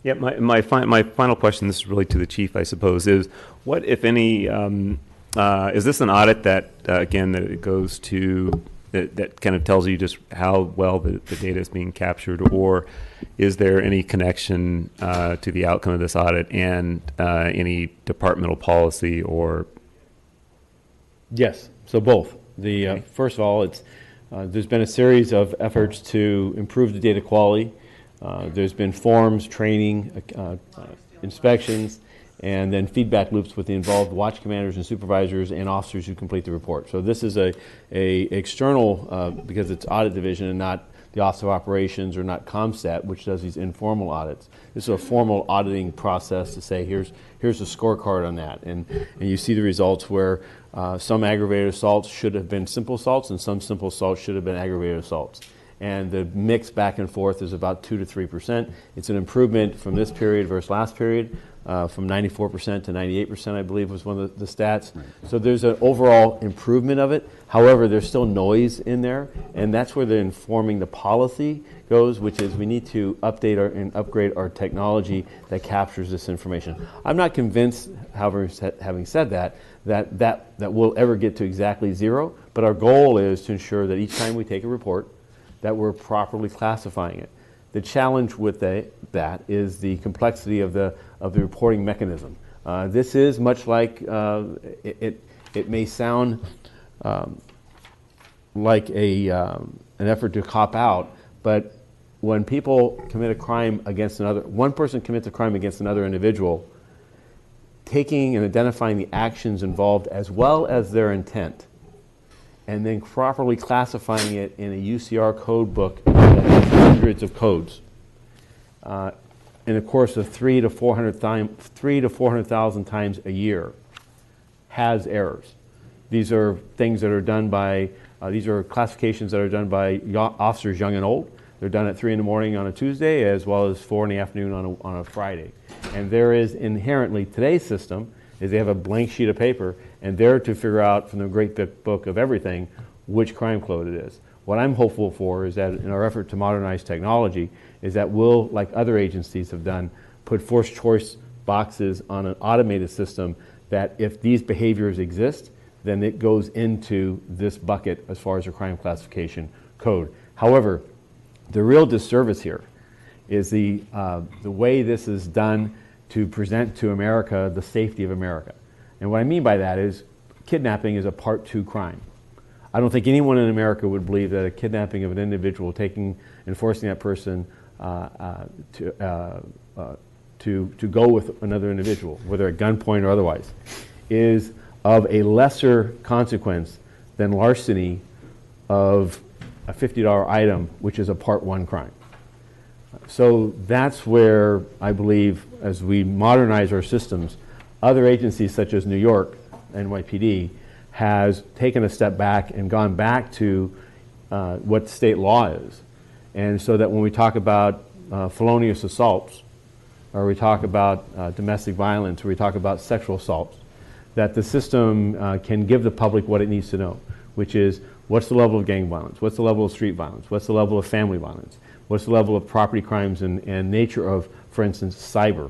Yeah, my final question, this is really to the chief, I suppose, is what, if any, is this an audit that, again, that it goes to, that kind of tells you just how well the data is being captured, or is there any connection to the outcome of this audit and any departmental policy or? Yes, so both. First of all, there's been a series of efforts to improve the data quality. There's been forms, training, inspections, and then feedback loops with the involved watch commanders and supervisors and officers who complete the report. So this is a external, because it's audit division and not the Office of Operations or not ComStat, which does these informal audits. This is a formal auditing process to say, here's a scorecard on that. And you see the results where some aggravated assaults should have been simple assaults and some simple assaults should have been aggravated assaults. And the mix back and forth is about 2 to 3%. It's an improvement from this period versus last period, from 94% to 98%, I believe, was one of the stats. Right. So there's an overall improvement of it. However, there's still noise in there, and that's where the informing the policy goes, which is we need to update and upgrade our technology that captures this information. I'm not convinced, however, having said that we'll ever get to exactly zero, but our goal is to ensure that each time we take a report, that we're properly classifying it. The challenge with that is the complexity of the reporting mechanism. This is much like it may sound like an effort to cop out, but when people commit a crime against another, one person commits a crime against another individual, taking and identifying the actions involved as well as their intent, and then properly classifying it in a UCR code book that has hundreds of codes. In the course of 300,000 to 400,000 times a year, has errors. These are things that are done by, these are classifications that are done by officers young and old. They're done at 3 in the morning on a Tuesday as well as 4 in the afternoon on a Friday. And there is inherently, today's system is they have a blank sheet of paper and they're to figure out from the great big book of everything which crime code it is. What I'm hopeful for is that in our effort to modernize technology is that we'll, like other agencies have done, put forced choice boxes on an automated system that if these behaviors exist, then it goes into this bucket as far as the crime classification code. However, the real disservice here is the way this is done to present to America the safety of America. And what I mean by that is kidnapping is a Part 2 crime. I don't think anyone in America would believe that a kidnapping of an individual, and forcing that person to go with another individual, whether at gunpoint or otherwise, is of a lesser consequence than larceny of a $50 item, which is a Part 1 crime. So that's where I believe, as we modernize our systems, other agencies such as New York, NYPD, has taken a step back and gone back to what state law is. And so that when we talk about felonious assaults, or we talk about domestic violence, or we talk about sexual assaults, that the system can give the public what it needs to know, which is what's the level of gang violence, what's the level of street violence, what's the level of family violence, what's the level of property crimes and nature of, for instance, cyber.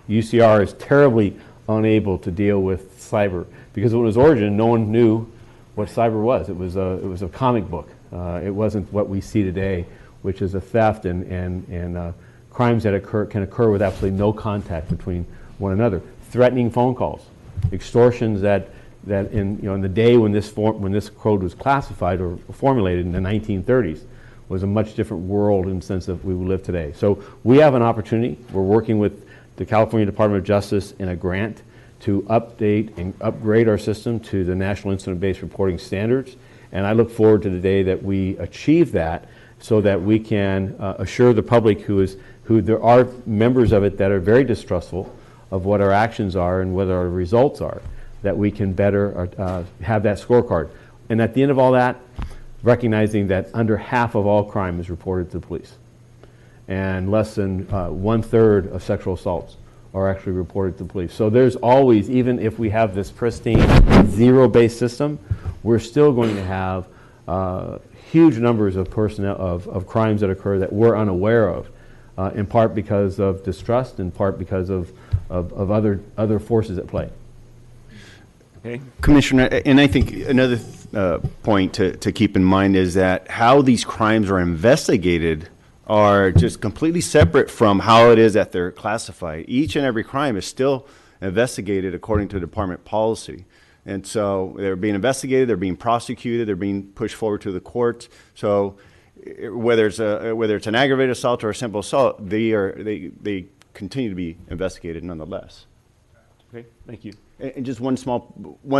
UCR is terribly unable to deal with cyber because of its origin. No one knew what cyber was. It was a comic book. It wasn't what we see today, which is a theft and crimes that can occur with absolutely no contact between one another. Threatening phone calls, extortions that in the day when this code was classified or formulated in the 1930s was a much different world in the sense that we live today. So we have an opportunity. We're working with the California Department of Justice in a grant to update and upgrade our system to the National Incident-Based Reporting Standards. And I look forward to the day that we achieve that so that we can assure the public who there are members of it that are very distrustful of what our actions are and what our results are, that we can better have that scorecard. And at the end of all that, recognizing that under half of all crime is reported to the police, and less than 1/3 of sexual assaults are actually reported to the police. So there's always, even if we have this pristine zero-based system, we're still going to have huge numbers of of crimes that occur that we're unaware of, in part because of distrust, in part because of other forces at play. Okay. Commissioner, and I think another point to keep in mind is that how these crimes are investigated are just completely separate from how it is that they're classified. Each and every crime is still investigated according to department policy. And so they're being investigated, they're being prosecuted, they're being pushed forward to the courts. So whether it's an aggravated assault or a simple assault, they continue to be investigated nonetheless. Okay, thank you. And just one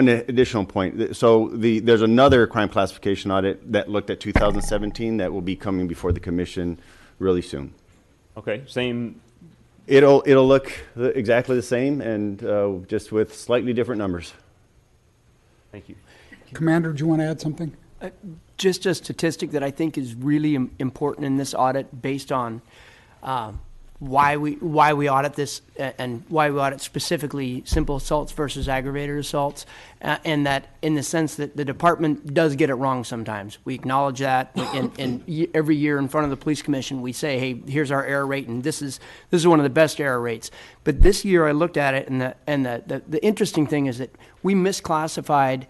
additional point. So there's another crime classification audit that looked at 2017 that will be coming before the commission really soon. Okay, same. It'll look exactly the same and just with slightly different numbers. Thank you. Commander, do you want to add something? Just a statistic that I think is really important in this audit, based on why we audit this and why we audit specifically simple assaults versus aggravated assaults, and that in the sense that the department does get it wrong sometimes. We acknowledge that, and every year in front of the police commission we say, hey, here's our error rate, and this is one of the best error rates. But this year I looked at it, and the interesting thing is that we misclassified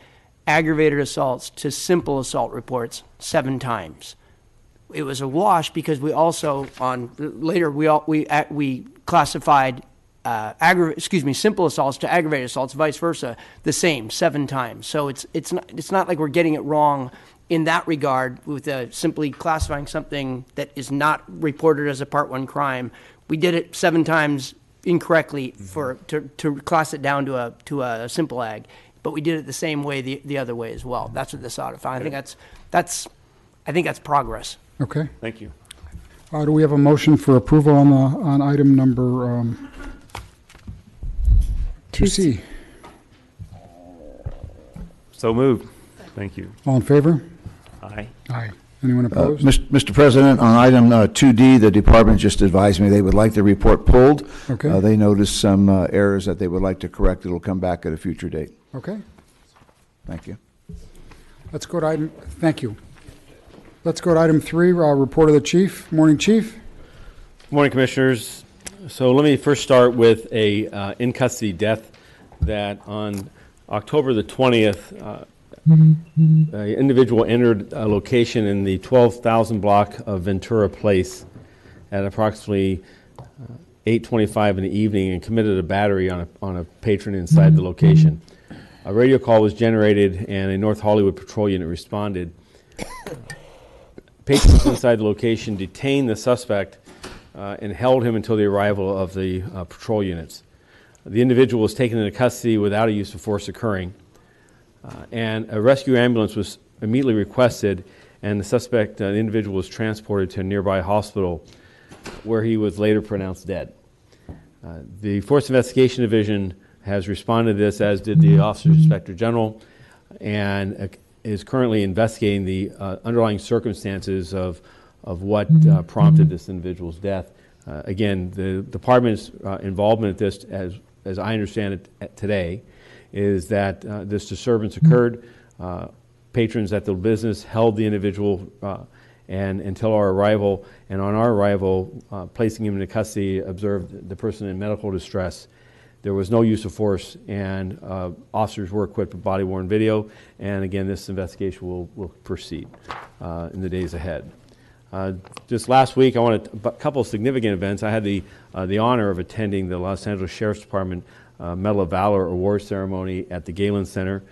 aggravated assaults to simple assault reports 7 times. It was a wash because we also we classified simple assaults to aggravated assaults, vice versa, the same 7 times. So it's not like we're getting it wrong in that regard with simply classifying something that is not reported as a Part 1 crime. We did it 7 times incorrectly to class it down to a simple ag, but we did it the same way the other way as well. That's what this audit found. I think that's progress. Okay. Thank you. Do we have a motion for approval on item number 2C? So moved. Thank you. All in favor? Aye. Aye. Anyone opposed? Mr. President, on item 2D, the department just advised me they would like the report pulled. Okay. They noticed some errors that they would like to correct. It'll come back at a future date. Okay. Thank you. Let's go to item, thank you. Let's go to item 3, report of the chief. Morning, Chief. Good morning, Commissioners. So let me first start with a in-custody death that on October the 20th, an individual entered a location in the 12,000 block of Ventura Place at approximately 8:25 in the evening and committed a battery on a patron inside the location. A radio call was generated and a North Hollywood patrol unit responded. Patrons inside the location detained the suspect and held him until the arrival of the patrol units. The individual was taken into custody without a use of force occurring, and a rescue ambulance was immediately requested, and the individual was transported to a nearby hospital where he was later pronounced dead. The Force Investigation Division has responded to this, as did the Officer Inspector General, and is currently investigating the underlying circumstances of what prompted this individual's death. Again, the department's involvement in this, as I understand it today, is that this disturbance occurred. Patrons at the business held the individual and until our arrival, and on our arrival, placing him into custody, observed the person in medical distress. There was no use of force, and officers were equipped with body-worn video, and again, this investigation will proceed in the days ahead. Just last week, I wanted a couple of significant events. I had the honor of attending the Los Angeles Sheriff's Department Medal of Valor award ceremony at the Galen Center,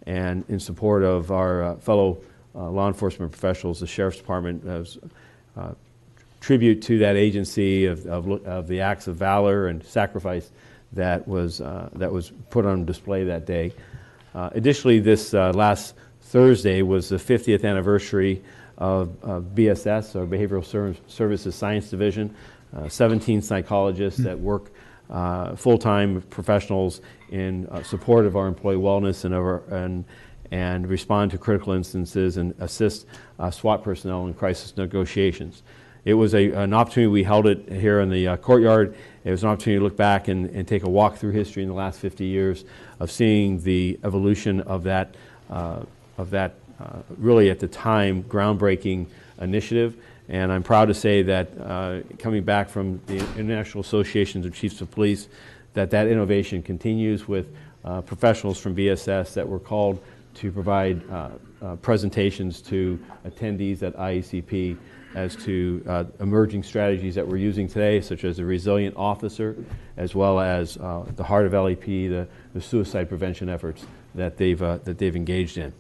and in support of our fellow law enforcement professionals, the Sheriff's Department has tribute to that agency of the acts of valor and sacrifice that was put on display that day. Additionally, this last Thursday was the 50th anniversary of BSS, or Behavioral Services Science Division, 17 psychologists that work full-time professionals in support of our employee wellness and respond to critical instances and assist SWAT personnel in crisis negotiations. It was an opportunity. We held it here in the courtyard. It was an opportunity to look back and take a walk through history in the last 50 years of seeing the evolution of that really at the time groundbreaking initiative. And I'm proud to say that coming back from the International Associations of Chiefs of Police, that innovation continues with professionals from BSS that were called to provide presentations to attendees at IACP as to emerging strategies that we're using today, such as the resilient officer, as well as the heart of LAP, the suicide prevention efforts that they've engaged in.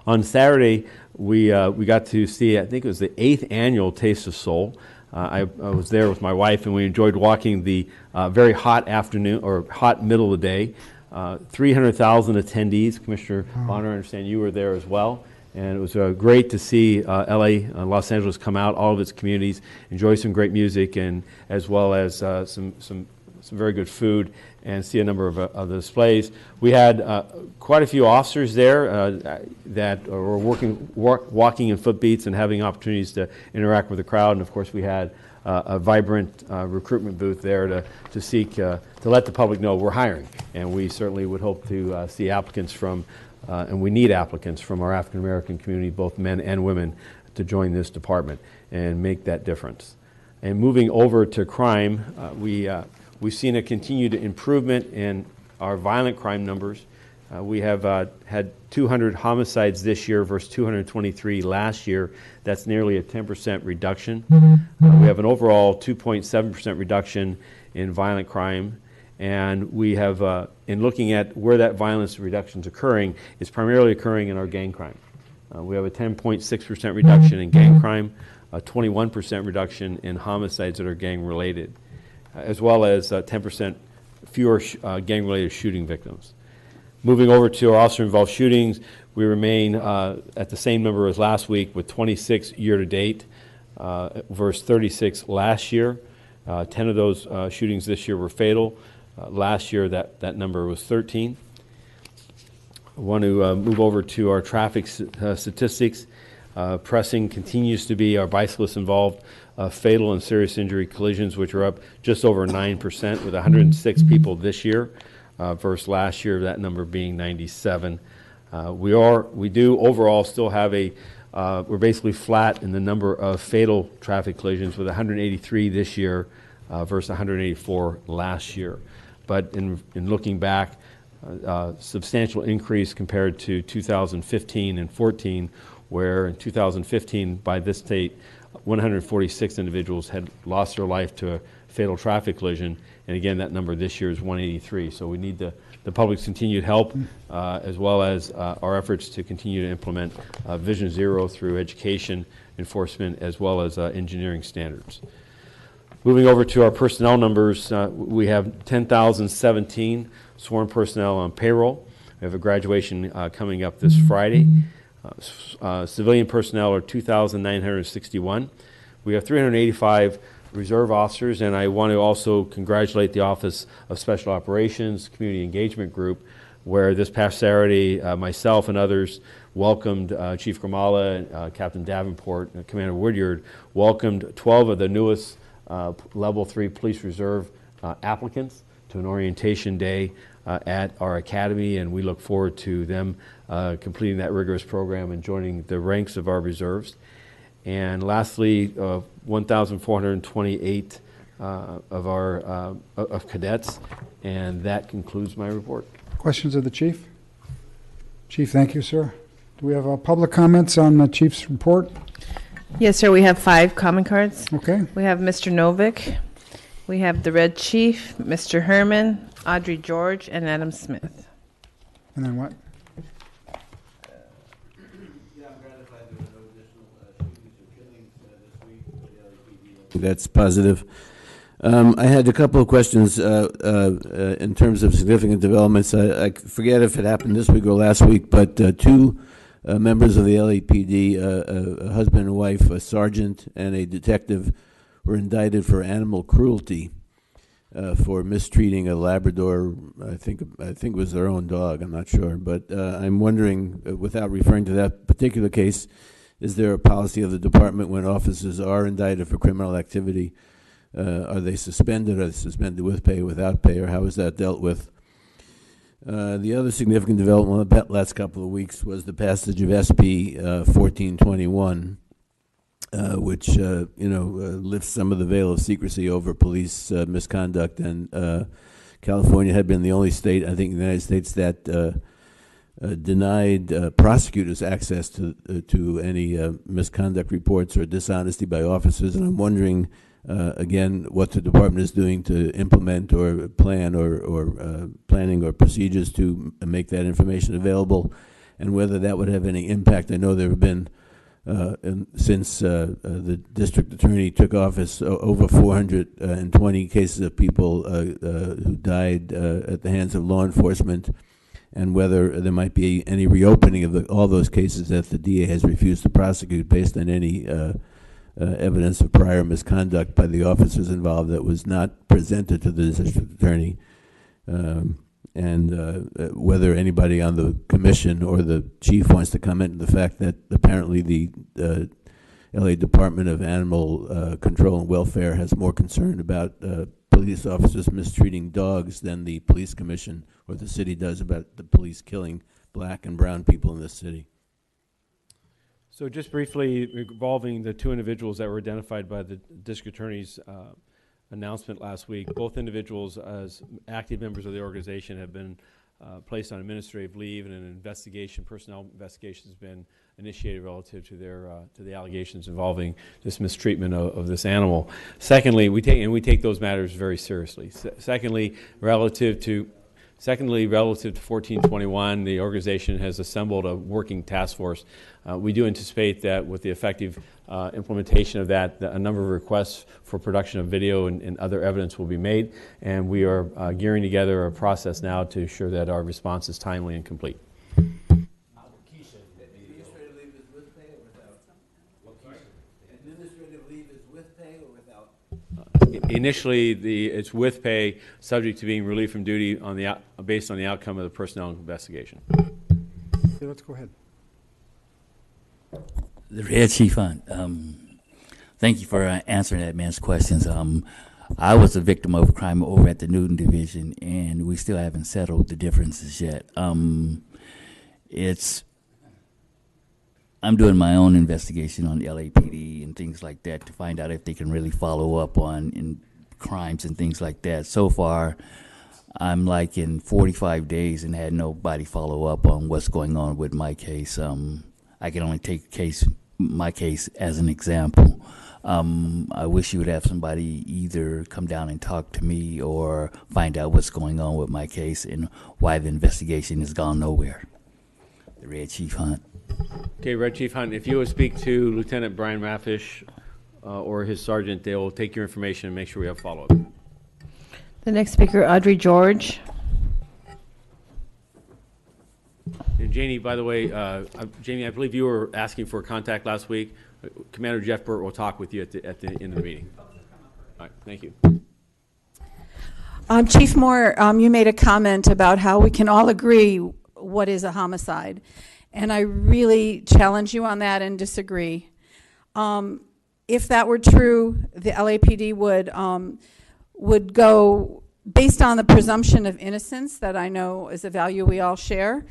On Saturday, we got to see, I think it was the 8th annual Taste of Soul. I was there with my wife, and we enjoyed walking the very hot afternoon, or hot middle of the day. 300,000 attendees. Commissioner Bonner, I understand you were there as well. And it was great to see Los Angeles come out, all of its communities, enjoy some great music, and as well as some very good food, and see a number of the displays. We had quite a few officers there that were walking in footbeats and having opportunities to interact with the crowd. And of course, we had a vibrant recruitment booth there to seek to let the public know we're hiring, and we certainly would hope to see applicants from. And we need applicants from our African American community, both men and women, to join this department and make that difference. And moving over to crime, we've seen a continued improvement in our violent crime numbers. We have had 200 homicides this year versus 223 last year. That's nearly a 10% reduction. We have an overall 2.7% reduction in violent crime. And we have, in looking at where that violence reduction is occurring, it's primarily occurring in our gang crime. We have a 10.6% reduction in gang crime, a 21% reduction in homicides that are gang-related, as well as 10% fewer gang-related shooting victims. Moving over to our officer-involved shootings, we remain at the same number as last week with 26 year-to-date versus 36 last year. 10 of those shootings this year were fatal. Last year, that number was 13. I want to move over to our traffic statistics. Pressing continues to be our bicyclist-involved fatal and serious injury collisions, which are up just over 9%, with 106 people this year versus last year, that number being 97. We do overall still have we're basically flat in the number of fatal traffic collisions, with 183 this year versus 184 last year. But in looking back, substantial increase compared to 2015 and 14, where in 2015, by this date, 146 individuals had lost their life to a fatal traffic collision. And again, that number this year is 183. So we need the public's continued help, as well as our efforts to continue to implement Vision Zero through education, enforcement, as well as engineering standards. Moving over to our personnel numbers, we have 10,017 sworn personnel on payroll. We have a graduation coming up this Friday. Civilian personnel are 2,961. We have 385 reserve officers, and I want to also congratulate the Office of Special Operations Community Engagement Group, where this past Saturday, myself and others welcomed Chief Gramala, Captain Davenport, and Commander Woodyard, welcomed 12 of the newest Level 3 Police Reserve applicants to to an orientation day at our academy, and we look forward to them completing that rigorous program and joining the ranks of our reserves. And lastly, 1,428 of our of cadets, and that concludes my report. Questions of the chief? Chief, thank you, sir. Do we have public comments on the chief's report? Yes, sir. We have 5 comment cards. Okay. We have Mr. Novick. We have the Red Chief, Mr. Herman, Audrey George, and Adam Smith. And then what? That's positive. I had a couple of questions in terms of significant developments. I forget if it happened this week or last week, but 2 members of the LAPD, a husband and wife, a sergeant and a detective, were indicted for animal cruelty for mistreating a Labrador. I think it was their own dog. I'm not sure, but I'm wondering, without referring to that particular case, is there a policy of the department when officers are indicted for criminal activity? Are they suspended? Are they suspended with pay, without pay, or how is that dealt with? The other significant development of the last couple of weeks was the passage of SB 1421, which lifts some of the veil of secrecy over police misconduct. And California had been the only state, I think, in the United States that denied prosecutors access to any misconduct reports or dishonesty by officers. And I'm wondering, again, what the department is doing to implement or plan or planning or procedures to make that information available, and whether that would have any impact. I know there have been, since the district attorney took office, over 420 cases of people who died at the hands of law enforcement, and whether there might be any reopening of all those cases that the DA has refused to prosecute based on any evidence of prior misconduct by the officers involved that was not presented to the district attorney, and whether anybody on the commission or the chief wants to comment on the fact that apparently the LA Department of Animal Control and Welfare has more concern about police officers mistreating dogs than the police commission or the city does about the police killing black and brown people in this city. So just briefly, involving the 2 individuals that were identified by the district attorney's announcement last week, both individuals, as active members of the organization, have been placed on administrative leave, and an personnel investigation has been initiated relative to the allegations involving this mistreatment of this animal. Secondly, we take those matters very seriously. Secondly, relative to 1421, the organization has assembled a working task force. We do anticipate that with the effective implementation of that, a number of requests for production of video and other evidence will be made, and we are gearing together a process now to ensure that our response is timely and complete. Administrative leave is with pay or without? Administrative leave is with pay or without? Initially, it's with pay, subject to being relieved from duty based on the outcome of the personnel investigation. Okay, let's go ahead. The Red Chief Hunt. Thank you for answering that man's questions. I was a victim of a crime over at the Newton Division, and we still haven't settled the differences yet. I'm doing my own investigation on the LAPD and things like that to find out if they can really follow up on crimes and things like that. So far, I'm like in 45 days and had nobody follow up on what's going on with my case. I can only take my case as an example. I wish you would have somebody either come down and talk to me or find out what's going on with my case and why the investigation has gone nowhere. The Red Chief Hunt. Okay, Red Chief Hunt, if you would speak to Lieutenant Brian Raffish or his sergeant, they will take your information and make sure we have follow-up. The next speaker, Audrey George. And Janie, by the way, Jamie, I believe you were asking for contact last week. Commander Jeff Burt will talk with you at the end of the meeting. All right, thank you. Chief Moore, you made a comment about how we can all agree what is a homicide. And I really challenge you on that and disagree. If that were true, the LAPD would go based on the presumption of innocence that I know is a value we all share,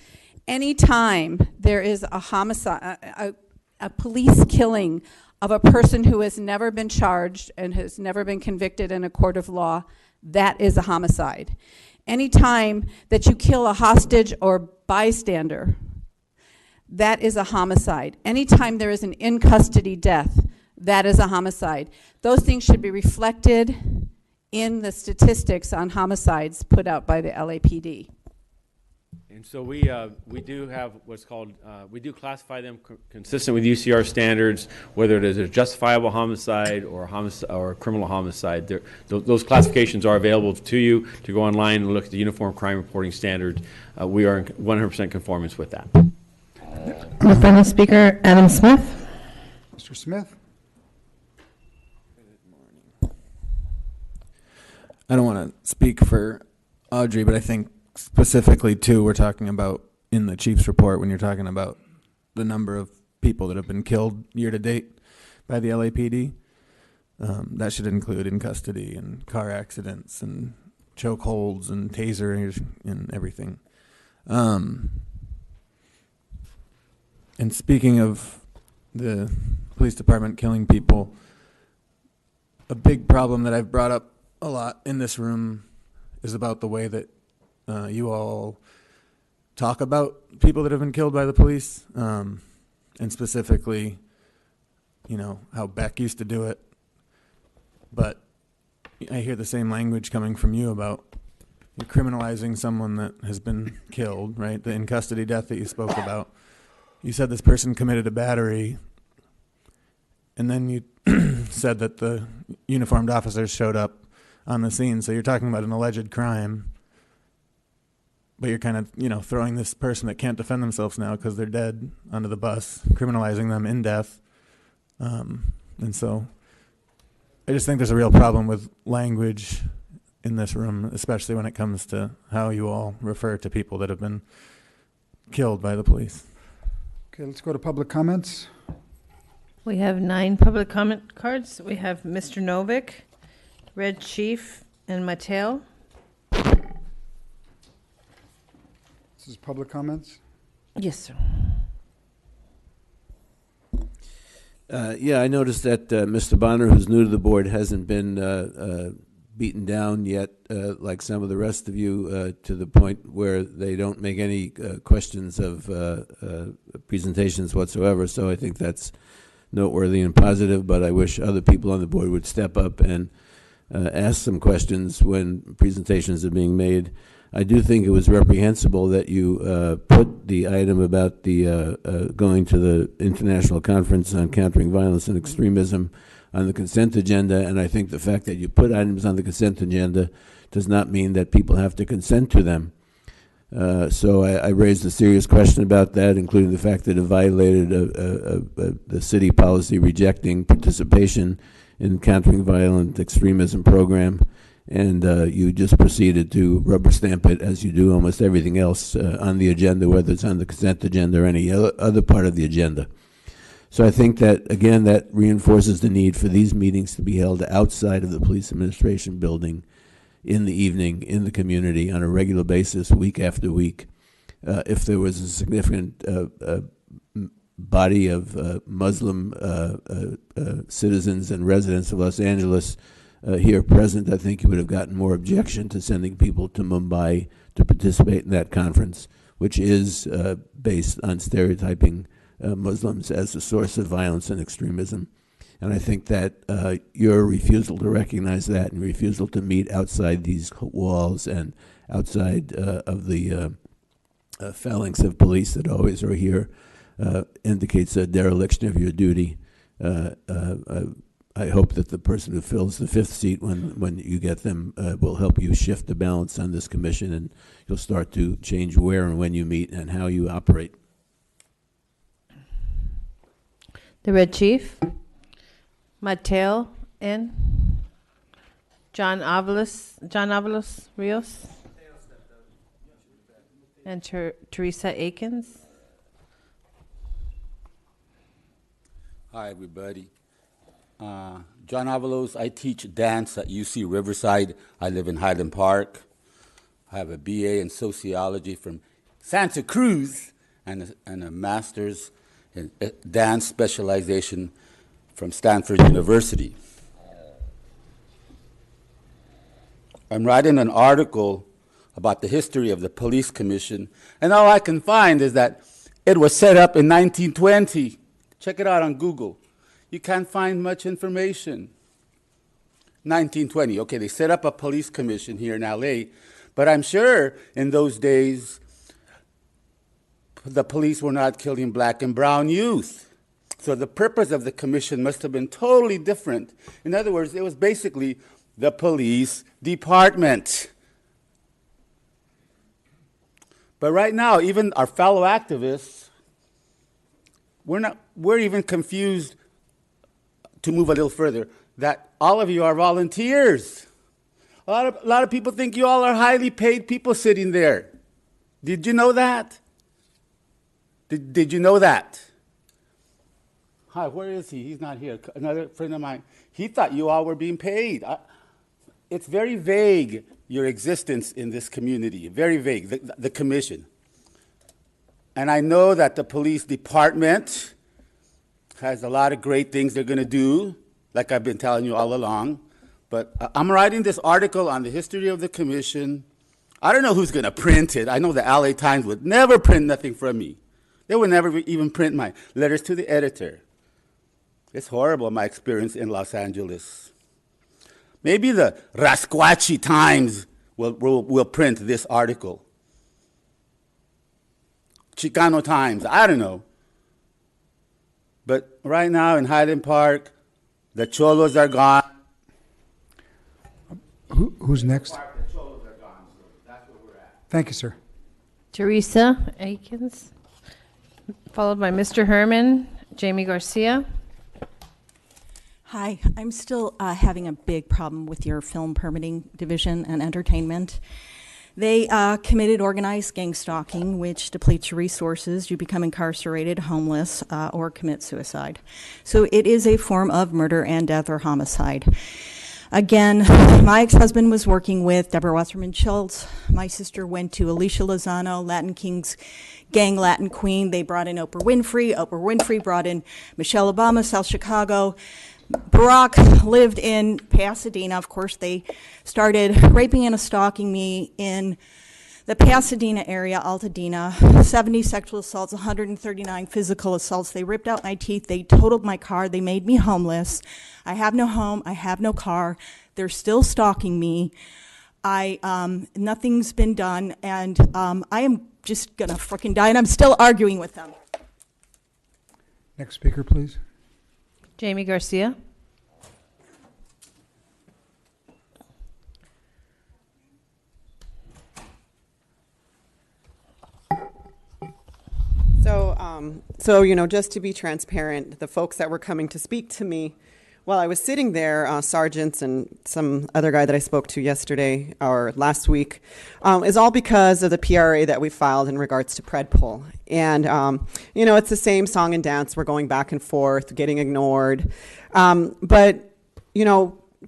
anytime there is a homicide, a police killing of a person who has never been charged and has never been convicted in a court of law, that is a homicide. Anytime that you kill a hostage or bystander, that is a homicide. Anytime there is an in-custody death, that is a homicide. Those things should be reflected in the statistics on homicides put out by the LAPD. And so we do have what's called, we do classify them consistent with UCR standards, whether it is a justifiable homicide or or criminal homicide. Those classifications are available to you to go online and look at the Uniform Crime Reporting Standards. We are in 100% conformance with that. The final speaker, Adam Smith. Mr. Smith? I don't want to speak for Audrey, but I think specifically, too, we're talking about in the chief's report when you're talking about the number of people that have been killed year to date by the LAPD. That should include in custody and car accidents and choke holds and tasers and everything. And speaking of the police department killing people, a big problem that I've brought up a lot in this room is about the way that you all talk about people that have been killed by the police, and specifically, you know, how Beck used to do it. But I hear the same language coming from you about you're criminalizing someone that has been killed, right? The in-custody death that you spoke about. You said this person committed a battery, and then you said that the uniformed officers showed up on the scene. So you're talking about an alleged crime, but you're kind of, you know, throwing this person that can't defend themselves now because they're dead under the bus, criminalizing them in death. And so I just think there's a real problem with language in this room, especially when it comes to how you all refer to people that have been killed by the police. Okay, let's go to public comments. We have 9 public comment cards. We have Mr. Novick, Red Chief, and Mateo. This is public comments? Yes, sir. Yeah, I noticed that Mr. Bonner, who's new to the board, hasn't been beaten down yet, like some of the rest of you, to the point where they don't make any questions of presentations whatsoever. So I think that's noteworthy and positive, but I wish other people on the board would step up and ask some questions when presentations are being made. I do think it was reprehensible that you put the item about the going to the International Conference on Countering Violence and Extremism on the consent agenda, and I think the fact that you put items on the consent agenda does not mean that people have to consent to them. So I raised a serious question about that, including the fact that it violated the city policy rejecting participation in Countering Violent Extremism program. And you just proceeded to rubber stamp it, as you do almost everything else on the agenda, whether it's on the consent agenda or any other part of the agenda. So I think that, again, that reinforces the need for these meetings to be held outside of the police administration building in the evening, in the community, on a regular basis, week after week. If there was a significant body of Muslim citizens and residents of Los Angeles here present, I think you would have gotten more objection to sending people to Mumbai to participate in that conference, which is based on stereotyping Muslims as a source of violence and extremism. And I think that your refusal to recognize that and refusal to meet outside these walls and outside of the phalanx of police that always are here indicates a dereliction of your duty. I hope that the person who fills the 5th seat when you get them will help you shift the balance on this commission, and you'll start to change where and when you meet and how you operate. The Red Chief, Mateo N., John Avalos Rios, and Teresa Akins. Hi, everybody. John Avalos. I teach dance at UC Riverside. I live in Highland Park. I have a BA in sociology from Santa Cruz and a master's in dance specialization from Stanford University. I'm writing an article about the history of the police commission, and all I can find is that it was set up in 1920. Check it out on Google. You can't find much information. 1920, okay, they set up a police commission here in LA, but I'm sure in those days the police were not killing black and brown youth. So the purpose of the commission must have been totally different. In other words, it was basically the police department. But right now, even our fellow activists, we're even confused, to move a little further, that all of you are volunteers. A lot of people think you all are highly paid people sitting there. Did you know that? Did you know that? Hi, where is he? He's not here. Another friend of mine. He thought you all were being paid. It's very vague, your existence in this community. Very vague, the commission. And I know that the police department has a lot of great things they're going to do, like I've been telling you all along. But I'm writing this article on the history of the commission. I don't know who's going to print it. I know the LA Times would never print nothing from me. They would never even print my letters to the editor. It's horrible, my experience in Los Angeles. Maybe the Rasquachi Times will print this article. Chicano Times, I don't know. But right now in Highland Park, the Cholos are gone. Who's next? Thank you, sir. Teresa Akins, followed by Mr. Herman, Jamie Garcia. Hi, I'm still having a big problem with your film permitting division and entertainment. They committed organized gang stalking, which depletes your resources. You become incarcerated, homeless, or commit suicide. So it is a form of murder and death or homicide. Again, my ex-husband was working with Deborah Wasserman Schultz. My sister went to Alicia Lozano, Latin Kings gang Latin Queen. They brought in Oprah Winfrey. Oprah Winfrey brought in Michelle Obama, South Chicago. Barack lived in Pasadena. Of course, they started raping and stalking me in the Pasadena area, Altadena. 70 sexual assaults, 139 physical assaults. They ripped out my teeth. They totaled my car. They made me homeless. I have no home. I have no car. They're still stalking me. Nothing's been done, and I am just gonna frickin' die, and I'm still arguing with them. Next speaker, please. Jamie Garcia. So, just to be transparent, the folks that were coming to speak to me while I was sitting there, sergeants and some other guy that I spoke to yesterday or last week, is all because of the PRA that we filed in regards to Predpol. And, it's the same song and dance. We're going back and forth, getting ignored. But,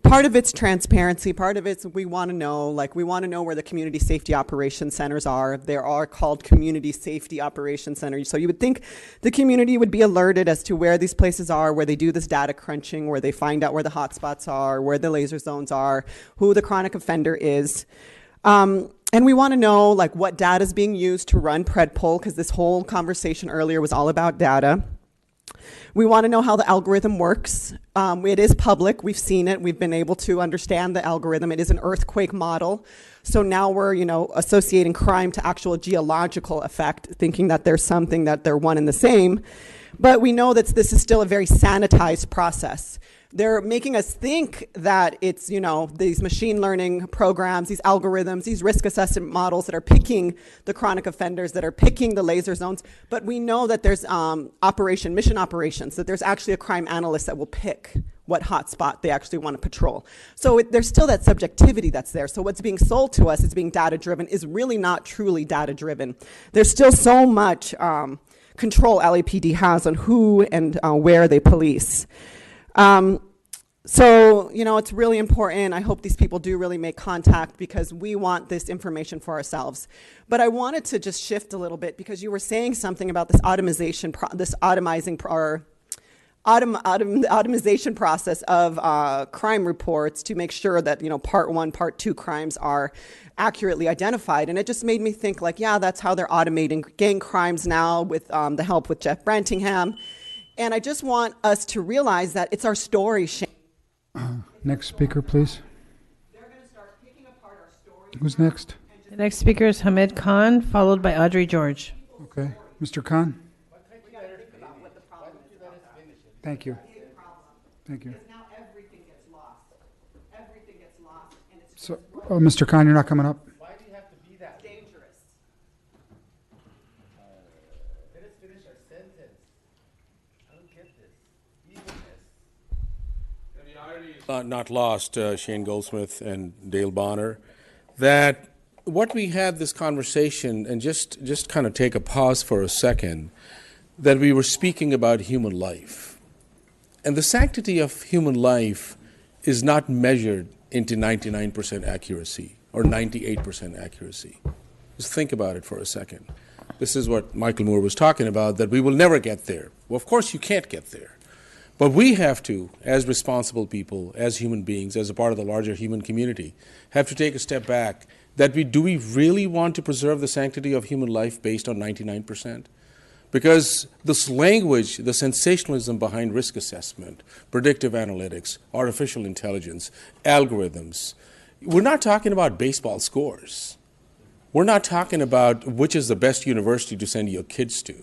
part of it's transparency. Part of it's we want to know where the community safety operations centers are. There are called community safety operations centers. So you would think the community would be alerted as to where these places are, where they do this data crunching, where they find out where the hotspots are, where the laser zones are, who the chronic offender is. And we want to know what data is being used to run Predpol, because this whole conversation earlier was all about data. We want to know how the algorithm works. It is public. We've seen it. We've been able to understand the algorithm. It is an earthquake model. So now we're, associating crime to actual geological effect, thinking that there's something that they're one and the same. But we know that this is still a very sanitized process. They're making us think that it's, these machine learning programs, these algorithms, these risk assessment models that are picking the chronic offenders, that are picking the laser zones. But we know that there's mission operations, that there's actually a crime analyst that will pick what hotspot they actually want to patrol. So there's still that subjectivity that's there. So what's being sold to us as being data-driven is really not truly data-driven. There's still so much control LAPD has on who and where they police. So, it's really important. I hope these people do really make contact because we want this information for ourselves. But I wanted to just shift a little bit because you were saying something about this automation process of crime reports to make sure that, part 1, part 2 crimes are accurately identified. And it just made me think that's how they're automating gang crimes now with the help with Jeff Brantingham. And I just want us to realize that it's our story, Shane. Next speaker, please. Who's next? The next speaker is Hamid Khan, followed by Audrey George. Okay. Mr. Khan? Thank you. Thank you. So, Mr. Khan, you're not coming up? Why do you have to be that? Dangerous. Let us finish our sentence. I don't get this. Not lost, Shane Goldsmith and Dale Bonner, that what we had this conversation, and just kind of take a pause for a second, that we were speaking about human life. And the sanctity of human life is not measured into 99% accuracy or 98% accuracy. Just think about it for a second. This is what Michael Moore was talking about, that we will never get there. Well, of course you can't get there. But we have to, as responsible people, as human beings, as a part of the larger human community, have to take a step back. Do we really want to preserve the sanctity of human life based on 99%? Because this language, the sensationalism behind risk assessment, predictive analytics, artificial intelligence, algorithms, we're not talking about baseball scores. We're not talking about which is the best university to send your kids to.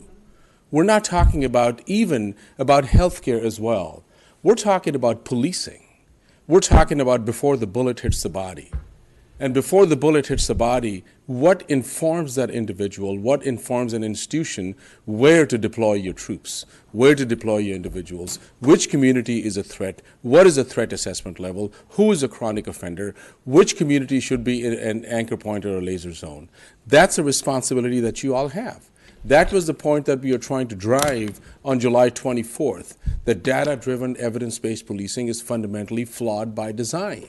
We're not talking about healthcare as well. We're talking about policing. We're talking about before the bullet hits the body. And before the bullet hits the body, what informs that individual, what informs an institution, where to deploy your troops, where to deploy your individuals, which community is a threat, what is a threat assessment level, who is a chronic offender, which community should be an anchor point or a laser zone. That's a responsibility that you all have. That was the point that we are trying to drive on July 24th, that data-driven, evidence-based policing is fundamentally flawed by design.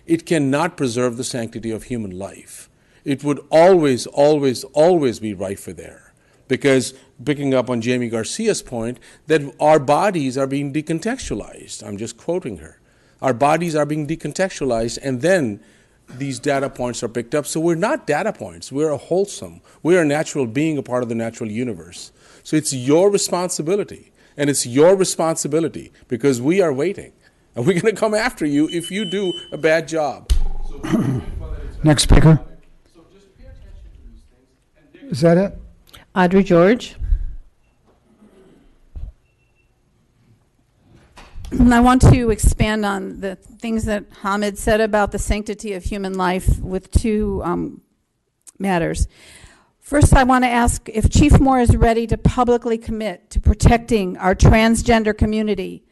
It cannot preserve the sanctity of human life. It would always, always, always be rife there. Because, picking up on Jamie Garcia's point, that our bodies are being decontextualized. I'm just quoting her. Our bodies are being decontextualized, and then these data points are picked up. So we're not data points. We're a wholesome. We're a natural being, a part of the natural universe. So it's your responsibility. And it's your responsibility because we are waiting. And we're going to come after you if you do a bad job. Next speaker. Is that it? Audrey George. And I want to expand on the things that Hamid said about the sanctity of human life with two matters. First, I want to ask if Chief Moore is ready to publicly commit to protecting our transgender community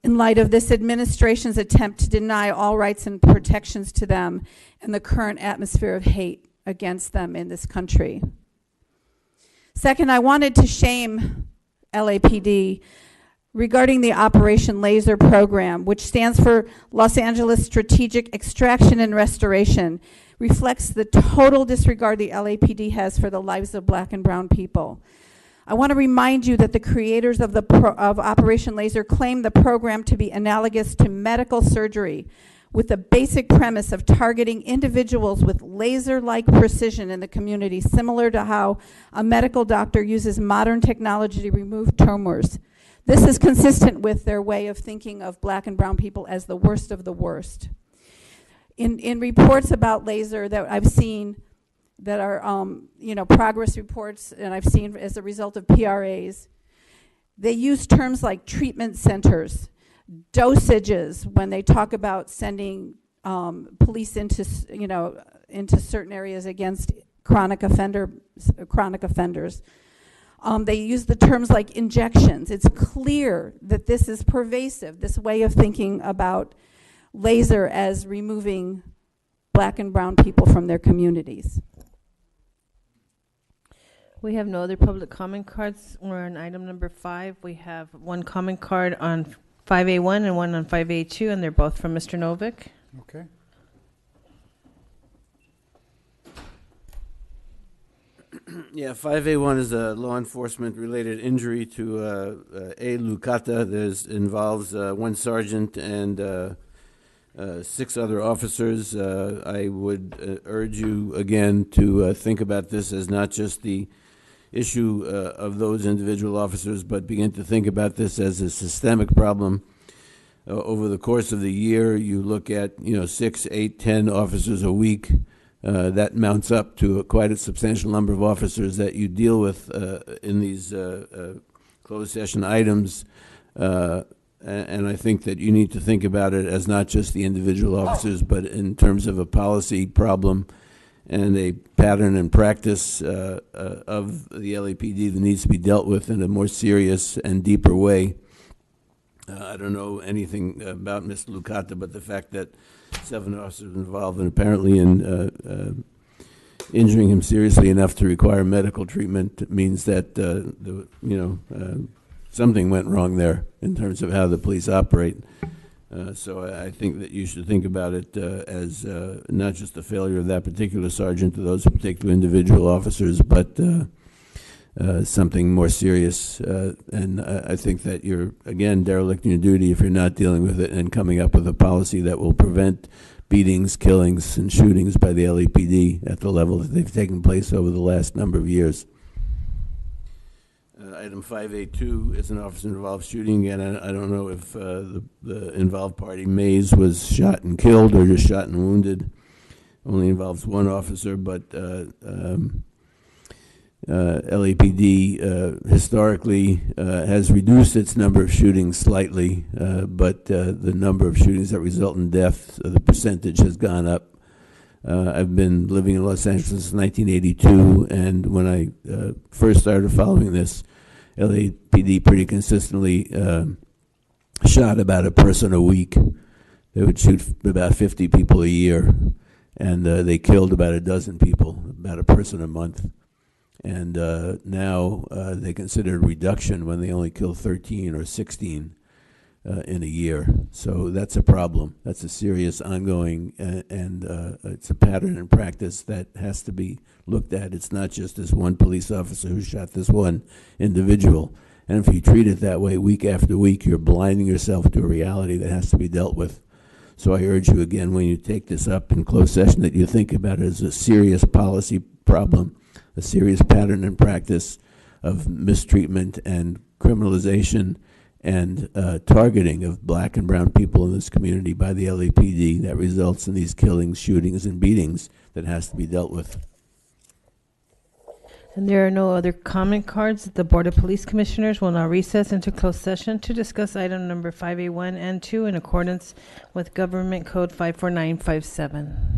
in light of this administration's attempt to deny all rights and protections to them and the current atmosphere of hate against them in this country. Second, I wanted to shame LAPD regarding the Operation Laser program, which stands for Los Angeles Strategic Extraction and Restoration, reflects the total disregard the LAPD has for the lives of Black and brown people. I want to remind you that the creators of Operation Laser claim the program to be analogous to medical surgery, with the basic premise of targeting individuals with laser-like precision in the community, similar to how a medical doctor uses modern technology to remove tumors. This is consistent with their way of thinking of Black and brown people as the worst of the worst. In reports about laser that I've seen that are progress reports, and I've seen as a result of PRAs, they use terms like treatment centers, dosages when they talk about sending police into certain areas against chronic offenders. They use the terms like injections. It's clear that this is pervasive, this way of thinking about laser as removing Black and brown people from their communities. We have no other public comment cards. We're on item number 5. We have one comment card on 5A1 and one on 5A2, and they're both from Mr. Novick. Okay. Yeah, 5A1 is a law enforcement related injury to A. Lucata. There's involves one sergeant and 6 other officers. I would urge you again to think about this as not just the issue of those individual officers, but begin to think about this as a systemic problem. Over the course of the year, you look at 6, 8, 10 officers a week. That mounts up to quite a substantial number of officers that you deal with in these closed session items. And I think that you need to think about it as not just the individual officers, but in terms of a policy problem and a pattern and practice of the LAPD that needs to be dealt with in a more serious and deeper way. I don't know anything about Mr. Lucata, but the fact that 7 officers involved and apparently in injuring him seriously enough to require medical treatment means that something went wrong there in terms of how the police operate. So I think that you should think about it as not just the failure of that particular sergeant or those particular individual officers, but something more serious. And I think that you're, again, derelict in your duty if you're not dealing with it and coming up with a policy that will prevent beatings, killings, and shootings by the LAPD at the level that they've taken place over the last number of years. Item 5A2 is an officer-involved shooting, and I don't know if the involved party, Mays, was shot and killed or just shot and wounded. Only involves 1 officer, but LAPD historically has reduced its number of shootings slightly, but the number of shootings that result in death, the percentage has gone up. I've been living in Los Angeles since 1982, and when I first started following this, LAPD pretty consistently shot about a person a week. They would shoot about 50 people a year, and they killed about a dozen people, about a person a month. And now they consider a reduction when they only kill 13 or 16 in a year. So that's a problem. That's a serious ongoing, and it's a pattern and practice that has to be looked at. It's not just this one police officer who shot this one individual. And if you treat it that way week after week, you're blinding yourself to a reality that has to be dealt with. So I urge you again, when you take this up in closed session, that you think about it as a serious policy problem, a serious pattern and practice of mistreatment and criminalization and targeting of black and brown people in this community by the LAPD that results in these killings, shootings, and beatings that has to be dealt with. And there are no other comment cards. The Board of Police Commissioners will now recess into closed session to discuss item number 5A1 and 2 in accordance with Government Code 54957.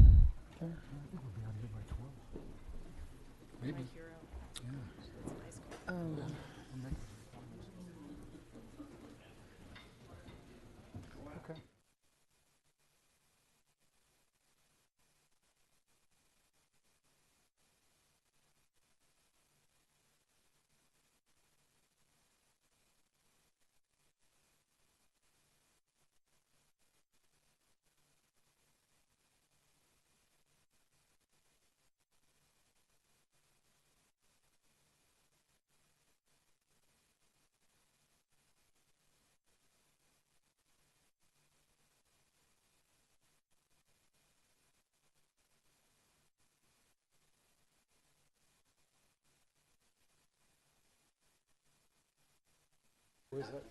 Was it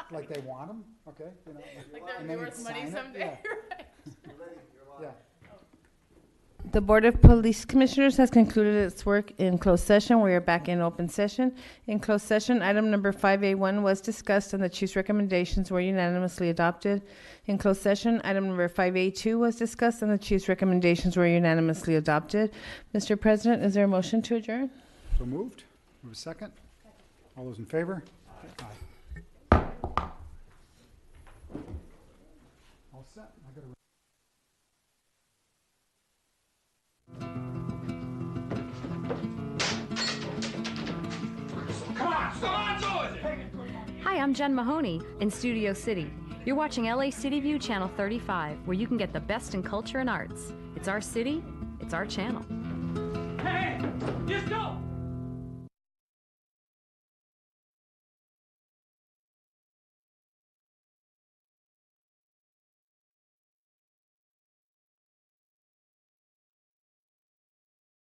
like they want them? Okay. You know, Like they're and then worth you'd money sign it? someday, Yeah. The Board of Police Commissioners has concluded its work in closed session. We are back in open session. In closed session, item number 5A1 was discussed and the chief's recommendations were unanimously adopted. In closed session, item number 5A2 was discussed and the chief's recommendations were unanimously adopted. Mr. President, is there a motion to adjourn? So moved. Move a second. All those in favor? Aye. All set. I gotta Come on, do it! Hi, Hi, I'm Jen Mahoney in Studio City. You're watching LA City View Channel 35, where you can get the best in culture and arts. It's our city, it's our channel.